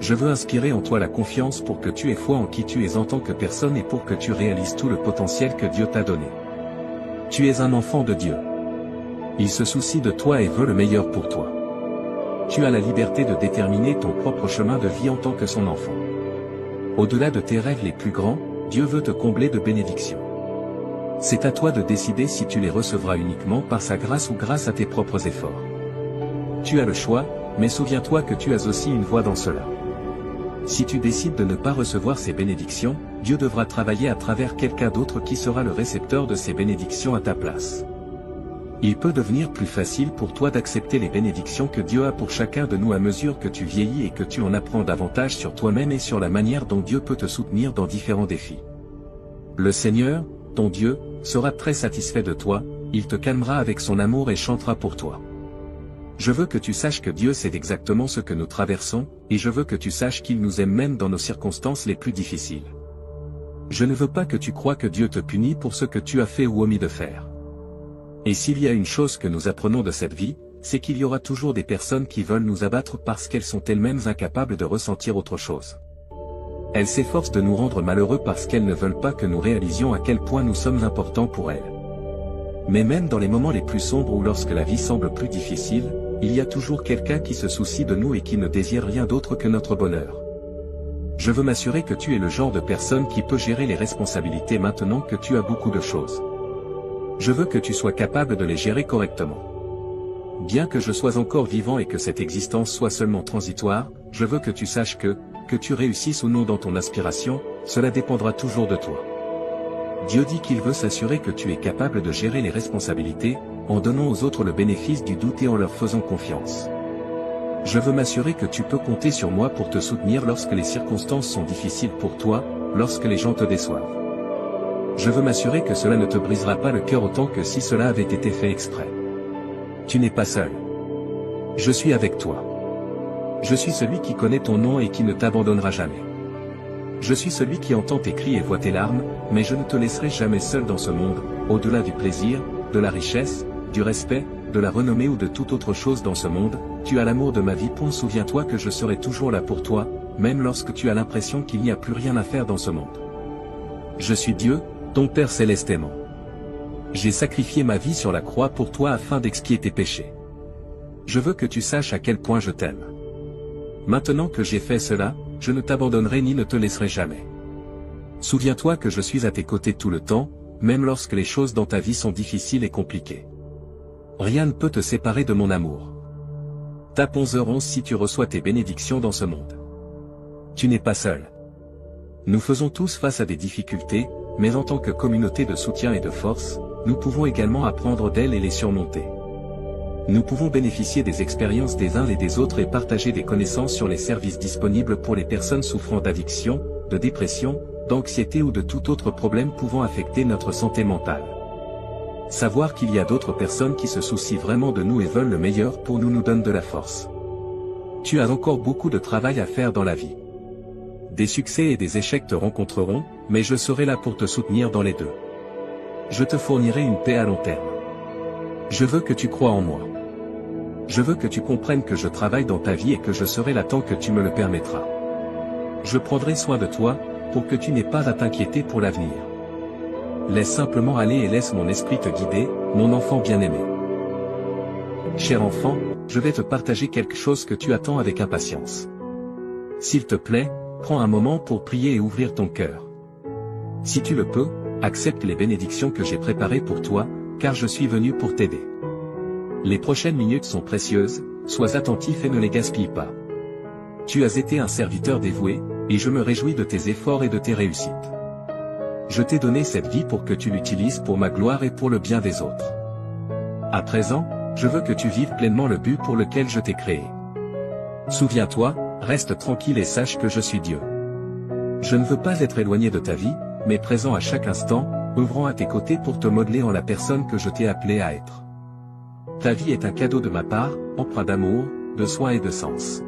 Je veux inspirer en toi la confiance pour que tu aies foi en qui tu es en tant que personne et pour que tu réalises tout le potentiel que Dieu t'a donné. Tu es un enfant de Dieu. Il se soucie de toi et veut le meilleur pour toi. Tu as la liberté de déterminer ton propre chemin de vie en tant que son enfant. Au-delà de tes rêves les plus grands, Dieu veut te combler de bénédictions. C'est à toi de décider si tu les recevras uniquement par sa grâce ou grâce à tes propres efforts. Tu as le choix, mais souviens-toi que tu as aussi une voix dans cela. Si tu décides de ne pas recevoir ces bénédictions, Dieu devra travailler à travers quelqu'un d'autre qui sera le récepteur de ces bénédictions à ta place. Il peut devenir plus facile pour toi d'accepter les bénédictions que Dieu a pour chacun de nous à mesure que tu vieillis et que tu en apprends davantage sur toi-même et sur la manière dont Dieu peut te soutenir dans différents défis. Le Seigneur, ton Dieu, sera très satisfait de toi, il te calmera avec son amour et chantera pour toi. Je veux que tu saches que Dieu sait exactement ce que nous traversons, et je veux que tu saches qu'il nous aime même dans nos circonstances les plus difficiles. Je ne veux pas que tu croies que Dieu te punit pour ce que tu as fait ou omis de faire. Et s'il y a une chose que nous apprenons de cette vie, c'est qu'il y aura toujours des personnes qui veulent nous abattre parce qu'elles sont elles-mêmes incapables de ressentir autre chose. Elles s'efforcent de nous rendre malheureux parce qu'elles ne veulent pas que nous réalisions à quel point nous sommes importants pour elles. Mais même dans les moments les plus sombres ou lorsque la vie semble plus difficile, il y a toujours quelqu'un qui se soucie de nous et qui ne désire rien d'autre que notre bonheur. Je veux m'assurer que tu es le genre de personne qui peut gérer les responsabilités maintenant que tu as beaucoup de choses. Je veux que tu sois capable de les gérer correctement. Bien que je sois encore vivant et que cette existence soit seulement transitoire, je veux que tu saches que tu réussisses ou non dans ton aspiration, cela dépendra toujours de toi. Dieu dit qu'il veut s'assurer que tu es capable de gérer les responsabilités, en donnant aux autres le bénéfice du doute et en leur faisant confiance. Je veux m'assurer que tu peux compter sur moi pour te soutenir lorsque les circonstances sont difficiles pour toi, lorsque les gens te déçoivent. Je veux m'assurer que cela ne te brisera pas le cœur autant que si cela avait été fait exprès. Tu n'es pas seul. Je suis avec toi. Je suis celui qui connaît ton nom et qui ne t'abandonnera jamais. Je suis celui qui entend tes cris et voit tes larmes, mais je ne te laisserai jamais seul dans ce monde, au-delà du plaisir, de la richesse, du respect, de la renommée ou de toute autre chose dans ce monde, tu as l'amour de ma vie. Souviens-toi que je serai toujours là pour toi, même lorsque tu as l'impression qu'il n'y a plus rien à faire dans ce monde. Je suis Dieu, ton Père céleste aimant. J'ai sacrifié ma vie sur la croix pour toi afin d'expier tes péchés. Je veux que tu saches à quel point je t'aime. Maintenant que j'ai fait cela, je ne t'abandonnerai ni ne te laisserai jamais. Souviens-toi que je suis à tes côtés tout le temps, même lorsque les choses dans ta vie sont difficiles et compliquées. Rien ne peut te séparer de mon amour. Tape 11h11 si tu reçois tes bénédictions dans ce monde. Tu n'es pas seul. Nous faisons tous face à des difficultés, mais en tant que communauté de soutien et de force, nous pouvons également apprendre d'elles et les surmonter. Nous pouvons bénéficier des expériences des uns et des autres et partager des connaissances sur les services disponibles pour les personnes souffrant d'addiction, de dépression, d'anxiété ou de tout autre problème pouvant affecter notre santé mentale. Savoir qu'il y a d'autres personnes qui se soucient vraiment de nous et veulent le meilleur pour nous donne de la force. Tu as encore beaucoup de travail à faire dans la vie. Des succès et des échecs te rencontreront, mais je serai là pour te soutenir dans les deux. Je te fournirai une paix à long terme. Je veux que tu crois en moi. Je veux que tu comprennes que je travaille dans ta vie et que je serai là tant que tu me le permettras. Je prendrai soin de toi, pour que tu n'aies pas à t'inquiéter pour l'avenir. Laisse simplement aller et laisse mon esprit te guider, mon enfant bien-aimé. Cher enfant, je vais te partager quelque chose que tu attends avec impatience. S'il te plaît, prends un moment pour prier et ouvrir ton cœur. Si tu le peux, accepte les bénédictions que j'ai préparées pour toi, car je suis venu pour t'aider. Les prochaines minutes sont précieuses, sois attentif et ne les gaspille pas. Tu as été un serviteur dévoué, et je me réjouis de tes efforts et de tes réussites. Je t'ai donné cette vie pour que tu l'utilises pour ma gloire et pour le bien des autres. À présent, je veux que tu vives pleinement le but pour lequel je t'ai créé. Souviens-toi, reste tranquille et sache que je suis Dieu. Je ne veux pas être éloigné de ta vie, mais présent à chaque instant, œuvrant à tes côtés pour te modeler en la personne que je t'ai appelé à être. Ta vie est un cadeau de ma part, empreint d'amour, de soin et de sens.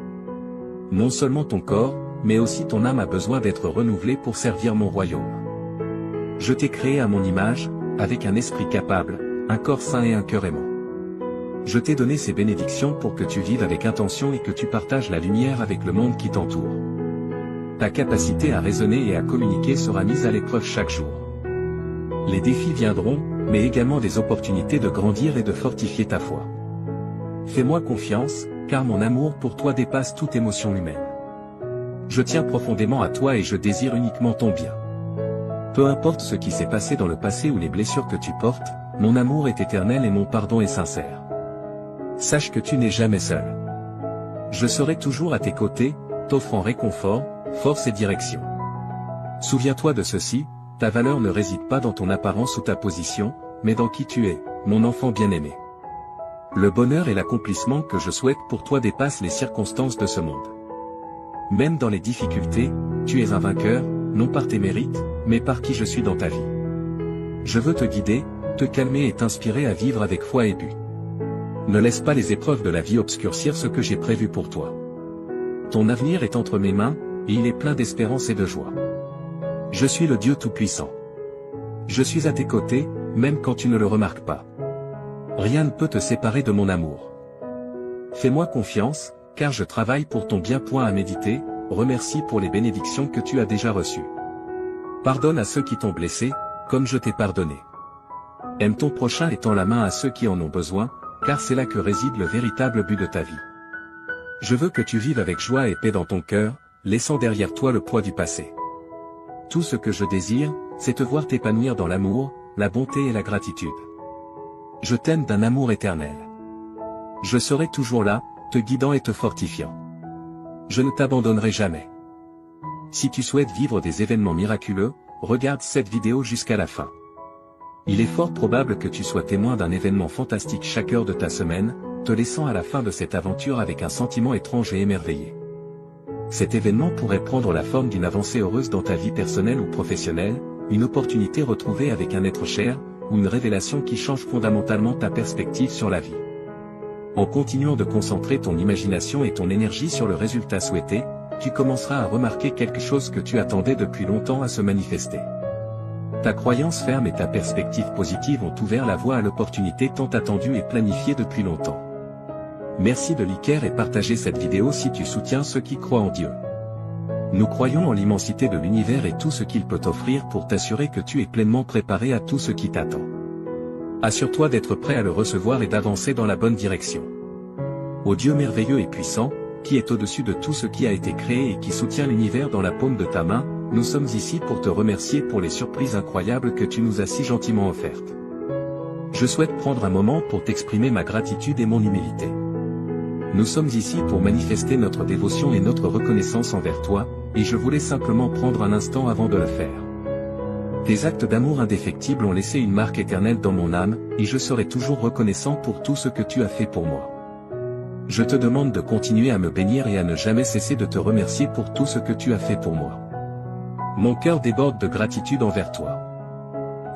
Non seulement ton corps, mais aussi ton âme a besoin d'être renouvelée pour servir mon royaume. Je t'ai créé à mon image, avec un esprit capable, un corps sain et un cœur aimant. Je t'ai donné ces bénédictions pour que tu vives avec intention et que tu partages la lumière avec le monde qui t'entoure. Ta capacité à raisonner et à communiquer sera mise à l'épreuve chaque jour. Les défis viendront, mais également des opportunités de grandir et de fortifier ta foi. Fais-moi confiance, car mon amour pour toi dépasse toute émotion humaine. Je tiens profondément à toi et je désire uniquement ton bien. Peu importe ce qui s'est passé dans le passé ou les blessures que tu portes, mon amour est éternel et mon pardon est sincère. Sache que tu n'es jamais seul. Je serai toujours à tes côtés, t'offrant réconfort, force et direction. Souviens-toi de ceci, ta valeur ne réside pas dans ton apparence ou ta position, mais dans qui tu es, mon enfant bien-aimé. Le bonheur et l'accomplissement que je souhaite pour toi dépassent les circonstances de ce monde. Même dans les difficultés, tu es un vainqueur, non par tes mérites, mais par qui je suis dans ta vie. Je veux te guider, te calmer et t'inspirer à vivre avec foi et but. Ne laisse pas les épreuves de la vie obscurcir ce que j'ai prévu pour toi. Ton avenir est entre mes mains, et il est plein d'espérance et de joie. Je suis le Dieu Tout-Puissant. Je suis à tes côtés, même quand tu ne le remarques pas. Rien ne peut te séparer de mon amour. Fais-moi confiance, car je travaille pour ton bien. À méditer, remercie pour les bénédictions que tu as déjà reçues. Pardonne à ceux qui t'ont blessé, comme je t'ai pardonné. Aime ton prochain et tends la main à ceux qui en ont besoin, car c'est là que réside le véritable but de ta vie. Je veux que tu vives avec joie et paix dans ton cœur, laissant derrière toi le poids du passé. Tout ce que je désire, c'est te voir t'épanouir dans l'amour, la bonté et la gratitude. Je t'aime d'un amour éternel. Je serai toujours là, te guidant et te fortifiant. Je ne t'abandonnerai jamais. Si tu souhaites vivre des événements miraculeux, regarde cette vidéo jusqu'à la fin. Il est fort probable que tu sois témoin d'un événement fantastique chaque heure de ta semaine, te laissant à la fin de cette aventure avec un sentiment étrange et émerveillé. Cet événement pourrait prendre la forme d'une avancée heureuse dans ta vie personnelle ou professionnelle, une opportunité retrouvée avec un être cher, ou une révélation qui change fondamentalement ta perspective sur la vie. En continuant de concentrer ton imagination et ton énergie sur le résultat souhaité, tu commenceras à remarquer quelque chose que tu attendais depuis longtemps à se manifester. Ta croyance ferme et ta perspective positive ont ouvert la voie à l'opportunité tant attendue et planifiée depuis longtemps. Merci de liker et partager cette vidéo si tu soutiens ceux qui croient en Dieu. Nous croyons en l'immensité de l'univers et tout ce qu'il peut t'offrir pour t'assurer que tu es pleinement préparé à tout ce qui t'attend. Assure-toi d'être prêt à le recevoir et d'avancer dans la bonne direction. Ô Dieu merveilleux et puissant, qui est au-dessus de tout ce qui a été créé et qui soutient l'univers dans la paume de ta main, nous sommes ici pour te remercier pour les surprises incroyables que tu nous as si gentiment offertes. Je souhaite prendre un moment pour t'exprimer ma gratitude et mon humilité. Nous sommes ici pour manifester notre dévotion et notre reconnaissance envers toi, et je voulais simplement prendre un instant avant de le faire. Tes actes d'amour indéfectibles ont laissé une marque éternelle dans mon âme, et je serai toujours reconnaissant pour tout ce que tu as fait pour moi. Je te demande de continuer à me bénir et à ne jamais cesser de te remercier pour tout ce que tu as fait pour moi. Mon cœur déborde de gratitude envers toi.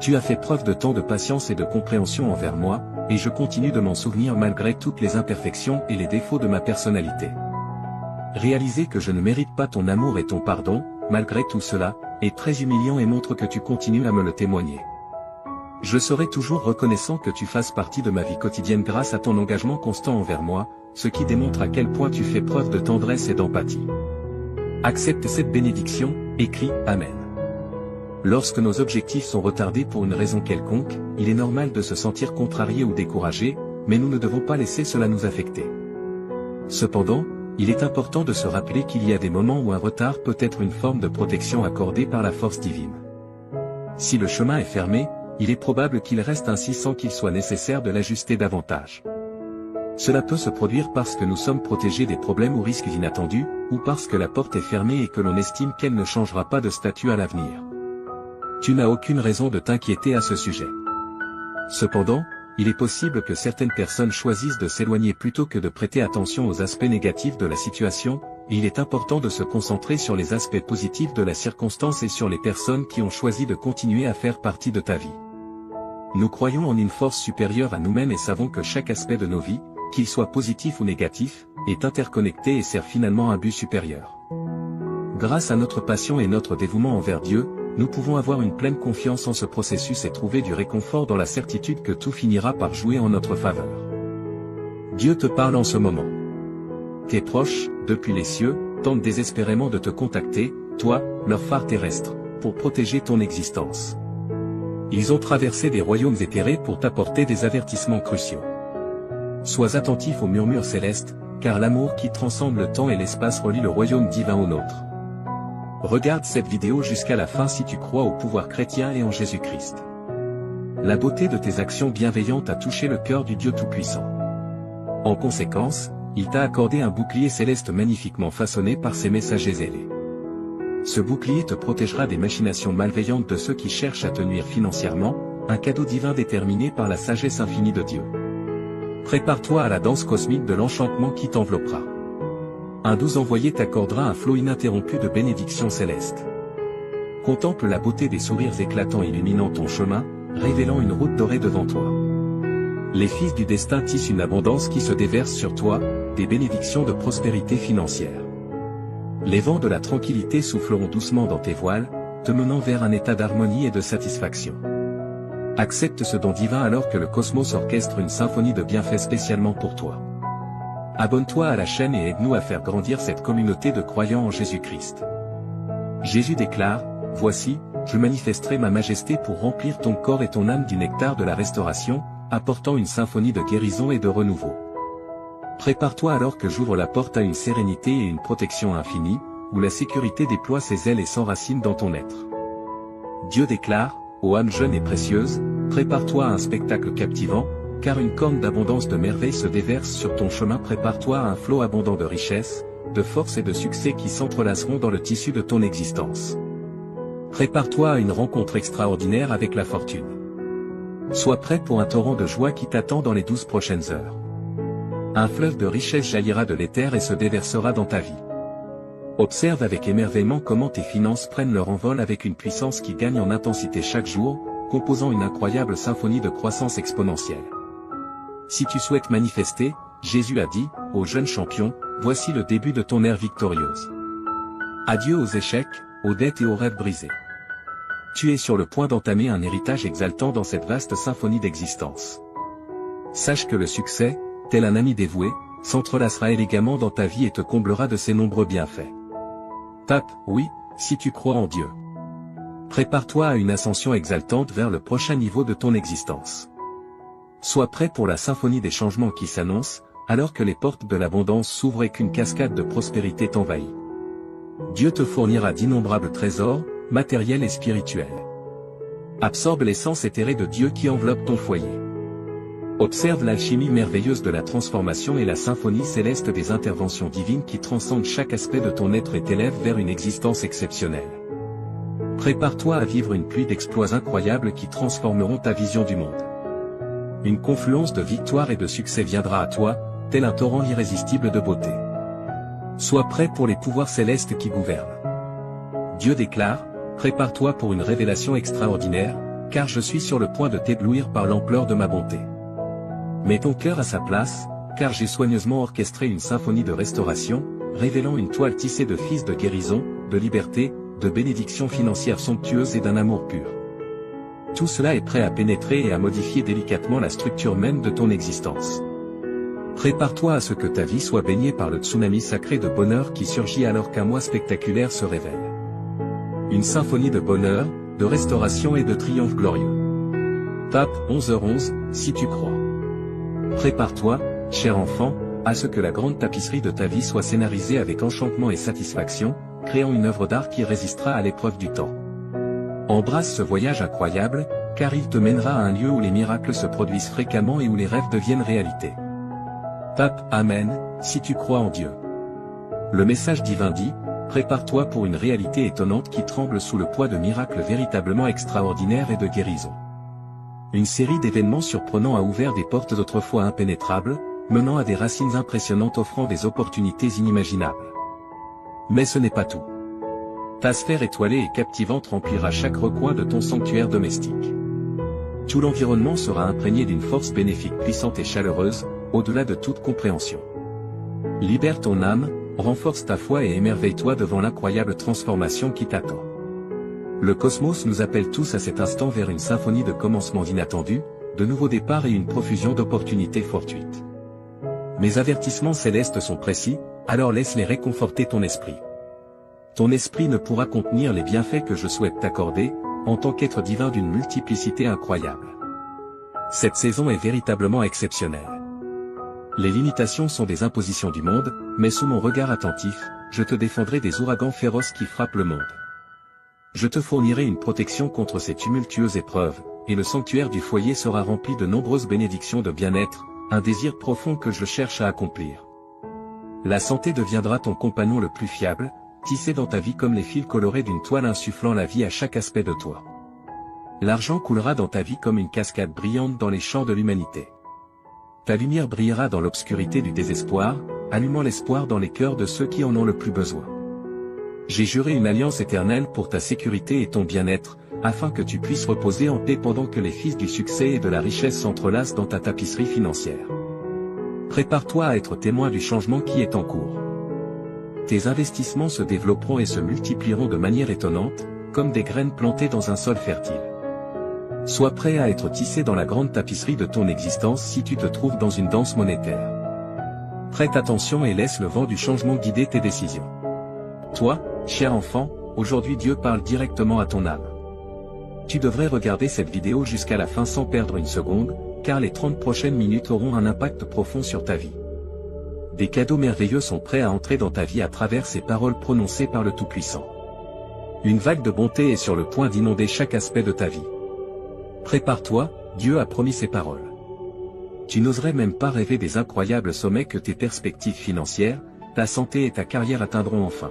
Tu as fait preuve de tant de patience et de compréhension envers moi, et je continue de m'en souvenir malgré toutes les imperfections et les défauts de ma personnalité. Réaliser que je ne mérite pas ton amour et ton pardon, malgré tout cela, est très humiliant et montre que tu continues à me le témoigner. Je serai toujours reconnaissant que tu fasses partie de ma vie quotidienne grâce à ton engagement constant envers moi, ce qui démontre à quel point tu fais preuve de tendresse et d'empathie. Accepte cette bénédiction, écris Amen. Lorsque nos objectifs sont retardés pour une raison quelconque, il est normal de se sentir contrarié ou découragé, mais nous ne devons pas laisser cela nous affecter. Cependant, il est important de se rappeler qu'il y a des moments où un retard peut être une forme de protection accordée par la force divine. Si le chemin est fermé, il est probable qu'il reste ainsi sans qu'il soit nécessaire de l'ajuster davantage. Cela peut se produire parce que nous sommes protégés des problèmes ou risques inattendus, ou parce que la porte est fermée et que l'on estime qu'elle ne changera pas de statut à l'avenir. Tu n'as aucune raison de t'inquiéter à ce sujet. Cependant, il est possible que certaines personnes choisissent de s'éloigner plutôt que de prêter attention aux aspects négatifs de la situation, et il est important de se concentrer sur les aspects positifs de la circonstance et sur les personnes qui ont choisi de continuer à faire partie de ta vie. Nous croyons en une force supérieure à nous-mêmes et savons que chaque aspect de nos vies, qu'il soit positif ou négatif, est interconnecté et sert finalement un but supérieur. Grâce à notre passion et notre dévouement envers Dieu, nous pouvons avoir une pleine confiance en ce processus et trouver du réconfort dans la certitude que tout finira par jouer en notre faveur. Dieu te parle en ce moment. Tes proches, depuis les cieux, tentent désespérément de te contacter, toi, leur phare terrestre, pour protéger ton existence. Ils ont traversé des royaumes éthérés pour t'apporter des avertissements cruciaux. Sois attentif aux murmures célestes, car l'amour qui transcende le temps et l'espace relie le royaume divin au nôtre. Regarde cette vidéo jusqu'à la fin si tu crois au pouvoir chrétien et en Jésus-Christ. La beauté de tes actions bienveillantes a touché le cœur du Dieu Tout-Puissant. En conséquence, il t'a accordé un bouclier céleste magnifiquement façonné par ses messagers ailés. Ce bouclier te protégera des machinations malveillantes de ceux qui cherchent à te nuire financièrement, un cadeau divin déterminé par la sagesse infinie de Dieu. Prépare-toi à la danse cosmique de l'enchantement qui t'enveloppera. Un doux envoyé t'accordera un flot ininterrompu de bénédictions célestes. Contemple la beauté des sourires éclatants illuminant ton chemin, révélant une route dorée devant toi. Les fils du destin tissent une abondance qui se déverse sur toi, des bénédictions de prospérité financière. Les vents de la tranquillité souffleront doucement dans tes voiles, te menant vers un état d'harmonie et de satisfaction. Accepte ce don divin alors que le cosmos orchestre une symphonie de bienfaits spécialement pour toi. Abonne-toi à la chaîne et aide-nous à faire grandir cette communauté de croyants en Jésus-Christ. Jésus déclare, « Voici, je manifesterai ma majesté pour remplir ton corps et ton âme du nectar de la restauration, apportant une symphonie de guérison et de renouveau. » Prépare-toi alors que j'ouvre la porte à une sérénité et une protection infinie, où la sécurité déploie ses ailes et s'enracine dans ton être. Dieu déclare, ô âme jeune et précieuse, prépare-toi à un spectacle captivant, car une corne d'abondance de merveilles se déverse sur ton chemin. Prépare-toi à un flot abondant de richesse, de force et de succès qui s'entrelaceront dans le tissu de ton existence. Prépare-toi à une rencontre extraordinaire avec la fortune. Sois prêt pour un torrent de joie qui t'attend dans les 12 prochaines heures. Un fleuve de richesse jaillira de l'éther et se déversera dans ta vie. Observe avec émerveillement comment tes finances prennent leur envol avec une puissance qui gagne en intensité chaque jour, composant une incroyable symphonie de croissance exponentielle. Si tu souhaites manifester, Jésus a dit, ô jeune champion, voici le début de ton ère victorieuse. Adieu aux échecs, aux dettes et aux rêves brisés. tu es sur le point d'entamer un héritage exaltant dans cette vaste symphonie d'existence. Sache que le succès, tel un ami dévoué, s'entrelacera élégamment dans ta vie et te comblera de ses nombreux bienfaits. Tape « Oui » si tu crois en Dieu. Prépare-toi à une ascension exaltante vers le prochain niveau de ton existence. Sois prêt pour la symphonie des changements qui s'annonce, alors que les portes de l'abondance s'ouvrent et qu'une cascade de prospérité t'envahit. Dieu te fournira d'innombrables trésors, matériels et spirituels. Absorbe l'essence éthérée de Dieu qui enveloppe ton foyer. Observe l'alchimie merveilleuse de la transformation et la symphonie céleste des interventions divines qui transcendent chaque aspect de ton être et t'élèvent vers une existence exceptionnelle. Prépare-toi à vivre une pluie d'exploits incroyables qui transformeront ta vision du monde. Une confluence de victoires et de succès viendra à toi, tel un torrent irrésistible de beauté. Sois prêt pour les pouvoirs célestes qui gouvernent. Dieu déclare, prépare-toi pour une révélation extraordinaire, car je suis sur le point de t'éblouir par l'ampleur de ma bonté. Mets ton cœur à sa place, car j'ai soigneusement orchestré une symphonie de restauration, révélant une toile tissée de fils de guérison, de liberté, de bénédictions financières somptueuses et d'un amour pur. Tout cela est prêt à pénétrer et à modifier délicatement la structure même de ton existence. Prépare-toi à ce que ta vie soit baignée par le tsunami sacré de bonheur qui surgit alors qu'un mois spectaculaire se révèle. Une symphonie de bonheur, de restauration et de triomphe glorieux. Tape 11h11, si tu crois. Prépare-toi, cher enfant, à ce que la grande tapisserie de ta vie soit scénarisée avec enchantement et satisfaction, créant une œuvre d'art qui résistera à l'épreuve du temps. Embrasse ce voyage incroyable, car il te mènera à un lieu où les miracles se produisent fréquemment et où les rêves deviennent réalité. Tape Amen, si tu crois en Dieu. Le message divin dit, prépare-toi pour une réalité étonnante qui tremble sous le poids de miracles véritablement extraordinaires et de guérison. Une série d'événements surprenants a ouvert des portes autrefois impénétrables, menant à des racines impressionnantes offrant des opportunités inimaginables. Mais ce n'est pas tout. Ta sphère étoilée et captivante remplira chaque recoin de ton sanctuaire domestique. Tout l'environnement sera imprégné d'une force bénéfique puissante et chaleureuse, au-delà de toute compréhension. Libère ton âme, renforce ta foi et émerveille-toi devant l'incroyable transformation qui t'attend. Le cosmos nous appelle tous à cet instant vers une symphonie de commencements inattendus, de nouveaux départs et une profusion d'opportunités fortuites. Mes avertissements célestes sont précis, alors laisse-les réconforter ton esprit. Ton esprit ne pourra contenir les bienfaits que je souhaite t'accorder, en tant qu'être divin d'une multiplicité incroyable. Cette saison est véritablement exceptionnelle. Les limitations sont des impositions du monde, mais sous mon regard attentif, je te défendrai des ouragans féroces qui frappent le monde. Je te fournirai une protection contre ces tumultueuses épreuves, et le sanctuaire du foyer sera rempli de nombreuses bénédictions de bien-être, un désir profond que je cherche à accomplir. La santé deviendra ton compagnon le plus fiable, tissé dans ta vie comme les fils colorés d'une toile insufflant la vie à chaque aspect de toi. L'argent coulera dans ta vie comme une cascade brillante dans les champs de l'humanité. Ta lumière brillera dans l'obscurité du désespoir, allumant l'espoir dans les cœurs de ceux qui en ont le plus besoin. J'ai juré une alliance éternelle pour ta sécurité et ton bien-être, afin que tu puisses reposer en paix pendant que les fils du succès et de la richesse s'entrelacent dans ta tapisserie financière. Prépare-toi à être témoin du changement qui est en cours. Tes investissements se développeront et se multiplieront de manière étonnante, comme des graines plantées dans un sol fertile. Sois prêt à être tissé dans la grande tapisserie de ton existence si tu te trouves dans une danse monétaire. Prête attention et laisse le vent du changement guider tes décisions. Toi, cher enfant, aujourd'hui Dieu parle directement à ton âme. Tu devrais regarder cette vidéo jusqu'à la fin sans perdre une seconde, car les 30 prochaines minutes auront un impact profond sur ta vie. Des cadeaux merveilleux sont prêts à entrer dans ta vie à travers ces paroles prononcées par le Tout-Puissant. Une vague de bonté est sur le point d'inonder chaque aspect de ta vie. Prépare-toi, Dieu a promis ses paroles. Tu n'oserais même pas rêver des incroyables sommets que tes perspectives financières, ta santé et ta carrière atteindront enfin.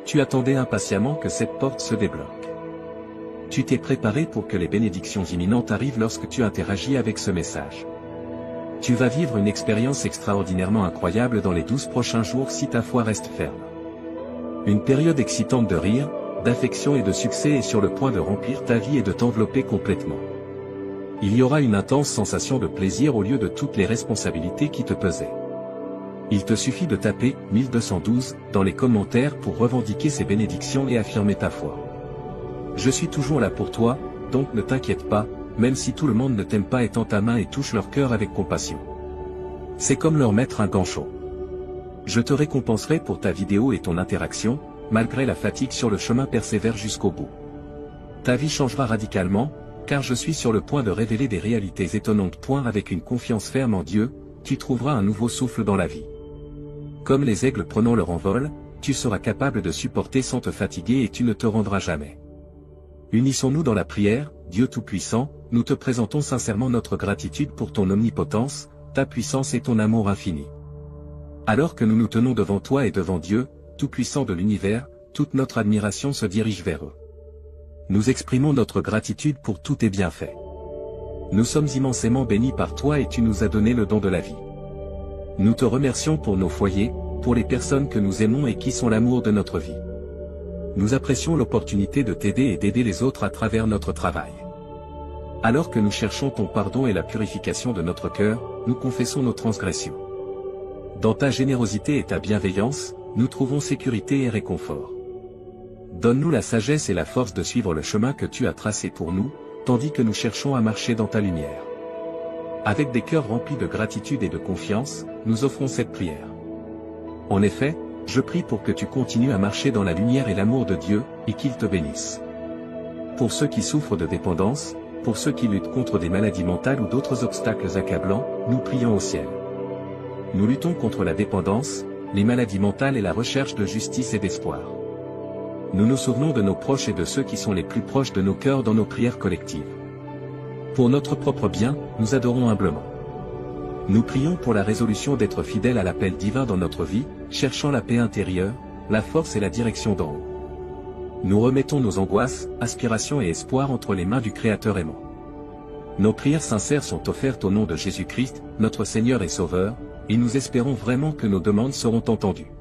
Tu attendais impatiemment que cette porte se débloque. Tu t'es préparé pour que les bénédictions imminentes arrivent lorsque tu interagis avec ce message. Tu vas vivre une expérience extraordinairement incroyable dans les 12 prochains jours si ta foi reste ferme. Une période excitante de rire, d'affection et de succès est sur le point de remplir ta vie et de t'envelopper complètement. Il y aura une intense sensation de plaisir au lieu de toutes les responsabilités qui te pesaient. Il te suffit de taper 1212 dans les commentaires pour revendiquer ces bénédictions et affirmer ta foi. Je suis toujours là pour toi, donc ne t'inquiète pas, même si tout le monde ne t'aime pas et tend ta main et touche leur cœur avec compassion. C'est comme leur mettre un gant chaud. Je te récompenserai pour ta vidéo et ton interaction, malgré la fatigue sur le chemin, persévère jusqu'au bout. Ta vie changera radicalement, car je suis sur le point de révéler des réalités étonnantes. Avec une confiance ferme en Dieu, tu trouveras un nouveau souffle dans la vie. Comme les aigles prenant leur envol, tu seras capable de supporter sans te fatiguer et tu ne te rendras jamais. Unissons-nous dans la prière, Dieu Tout-Puissant, nous te présentons sincèrement notre gratitude pour ton omnipotence, ta puissance et ton amour infini. Alors que nous nous tenons devant toi et devant Dieu, Tout-Puissant de l'univers, toute notre admiration se dirige vers eux. Nous exprimons notre gratitude pour tous tes bienfaits. Nous sommes immensément bénis par toi et tu nous as donné le don de la vie. Nous te remercions pour nos foyers, pour les personnes que nous aimons et qui sont l'amour de notre vie. Nous apprécions l'opportunité de t'aider et d'aider les autres à travers notre travail. Alors que nous cherchons ton pardon et la purification de notre cœur, nous confessons nos transgressions. Dans ta générosité et ta bienveillance, nous trouvons sécurité et réconfort. Donne-nous la sagesse et la force de suivre le chemin que tu as tracé pour nous, tandis que nous cherchons à marcher dans ta lumière. Avec des cœurs remplis de gratitude et de confiance, nous offrons cette prière. En effet, je prie pour que tu continues à marcher dans la lumière et l'amour de Dieu, et qu'il te bénisse. Pour ceux qui souffrent de dépendance, pour ceux qui luttent contre des maladies mentales ou d'autres obstacles accablants, nous prions au ciel. Nous luttons contre la dépendance, les maladies mentales et la recherche de justice et d'espoir. Nous nous souvenons de nos proches et de ceux qui sont les plus proches de nos cœurs dans nos prières collectives. Pour notre propre bien, nous adorons humblement. Nous prions pour la résolution d'être fidèles à l'appel divin dans notre vie, cherchant la paix intérieure, la force et la direction d'en haut. Nous remettons nos angoisses, aspirations et espoirs entre les mains du Créateur aimant. Nos prières sincères sont offertes au nom de Jésus-Christ, notre Seigneur et Sauveur, et nous espérons vraiment que nos demandes seront entendues.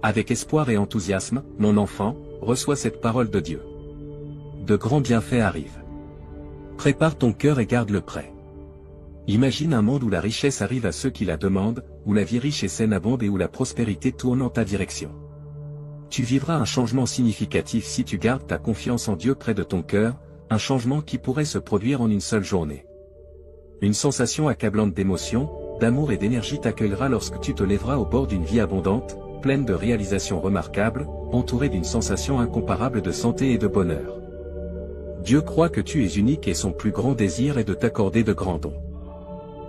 Avec espoir et enthousiasme, mon enfant, reçois cette parole de Dieu. De grands bienfaits arrivent. Prépare ton cœur et garde-le prêt. Imagine un monde où la richesse arrive à ceux qui la demandent, où la vie riche et saine abonde et où la prospérité tourne en ta direction. Tu vivras un changement significatif si tu gardes ta confiance en Dieu près de ton cœur, un changement qui pourrait se produire en une seule journée. Une sensation accablante d'émotion, d'amour et d'énergie t'accueillera lorsque tu te lèveras au bord d'une vie abondante, pleine de réalisations remarquables, entourée d'une sensation incomparable de santé et de bonheur. Dieu croit que tu es unique et son plus grand désir est de t'accorder de grands dons.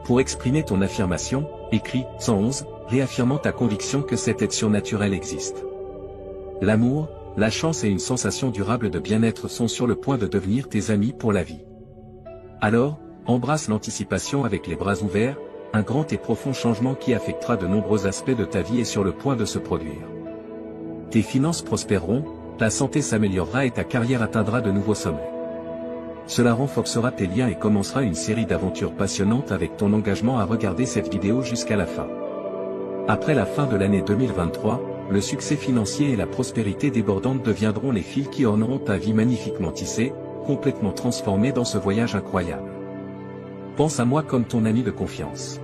Pour exprimer ton affirmation, écris 111, réaffirmant ta conviction que cette aide surnaturelle existe. L'amour, la chance et une sensation durable de bien-être sont sur le point de devenir tes amis pour la vie. Alors, embrasse l'anticipation avec les bras ouverts, un grand et profond changement qui affectera de nombreux aspects de ta vie est sur le point de se produire. Tes finances prospéreront, ta santé s'améliorera et ta carrière atteindra de nouveaux sommets. Cela renforcera tes liens et commencera une série d'aventures passionnantes avec ton engagement à regarder cette vidéo jusqu'à la fin. Après la fin de l'année 2023, le succès financier et la prospérité débordante deviendront les fils qui orneront ta vie magnifiquement tissée, complètement transformée dans ce voyage incroyable. Pense à moi comme ton ami de confiance.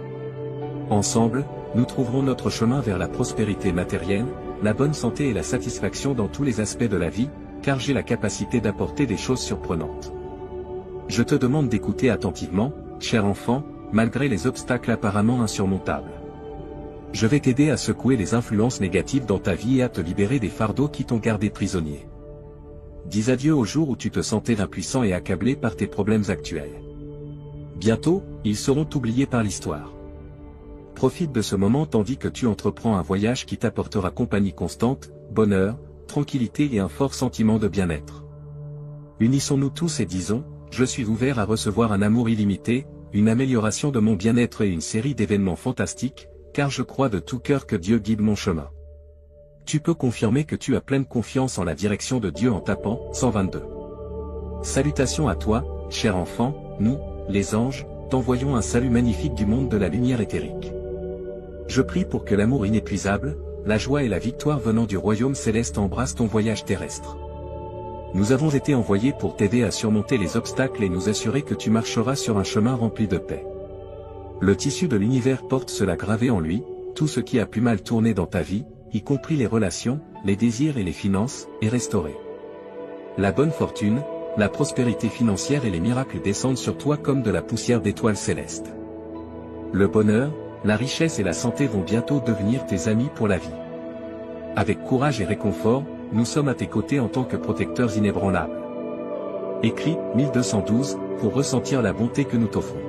Ensemble, nous trouverons notre chemin vers la prospérité matérielle, la bonne santé et la satisfaction dans tous les aspects de la vie, car j'ai la capacité d'apporter des choses surprenantes. Je te demande d'écouter attentivement, cher enfant, malgré les obstacles apparemment insurmontables. Je vais t'aider à secouer les influences négatives dans ta vie et à te libérer des fardeaux qui t'ont gardé prisonnier. Dis adieu au jour où tu te sentais impuissant et accablé par tes problèmes actuels. Bientôt, ils seront oubliés par l'histoire. Profite de ce moment tandis que tu entreprends un voyage qui t'apportera compagnie constante, bonheur, tranquillité et un fort sentiment de bien-être. Unissons-nous tous et disons, je suis ouvert à recevoir un amour illimité, une amélioration de mon bien-être et une série d'événements fantastiques, car je crois de tout cœur que Dieu guide mon chemin. Tu peux confirmer que tu as pleine confiance en la direction de Dieu en tapant 122. Salutations à toi, cher enfant, nous, les anges, t'envoyons un salut magnifique du monde de la lumière éthérique. Je prie pour que l'amour inépuisable, la joie et la victoire venant du royaume céleste embrassent ton voyage terrestre. Nous avons été envoyés pour t'aider à surmonter les obstacles et nous assurer que tu marcheras sur un chemin rempli de paix. Le tissu de l'univers porte cela gravé en lui, tout ce qui a pu mal tourner dans ta vie, y compris les relations, les désirs et les finances, est restauré. La bonne fortune, la prospérité financière et les miracles descendent sur toi comme de la poussière d'étoiles célestes. Le bonheur, la richesse et la santé vont bientôt devenir tes amis pour la vie. Avec courage et réconfort, nous sommes à tes côtés en tant que protecteurs inébranlables. Écris 1212 pour ressentir la bonté que nous t'offrons.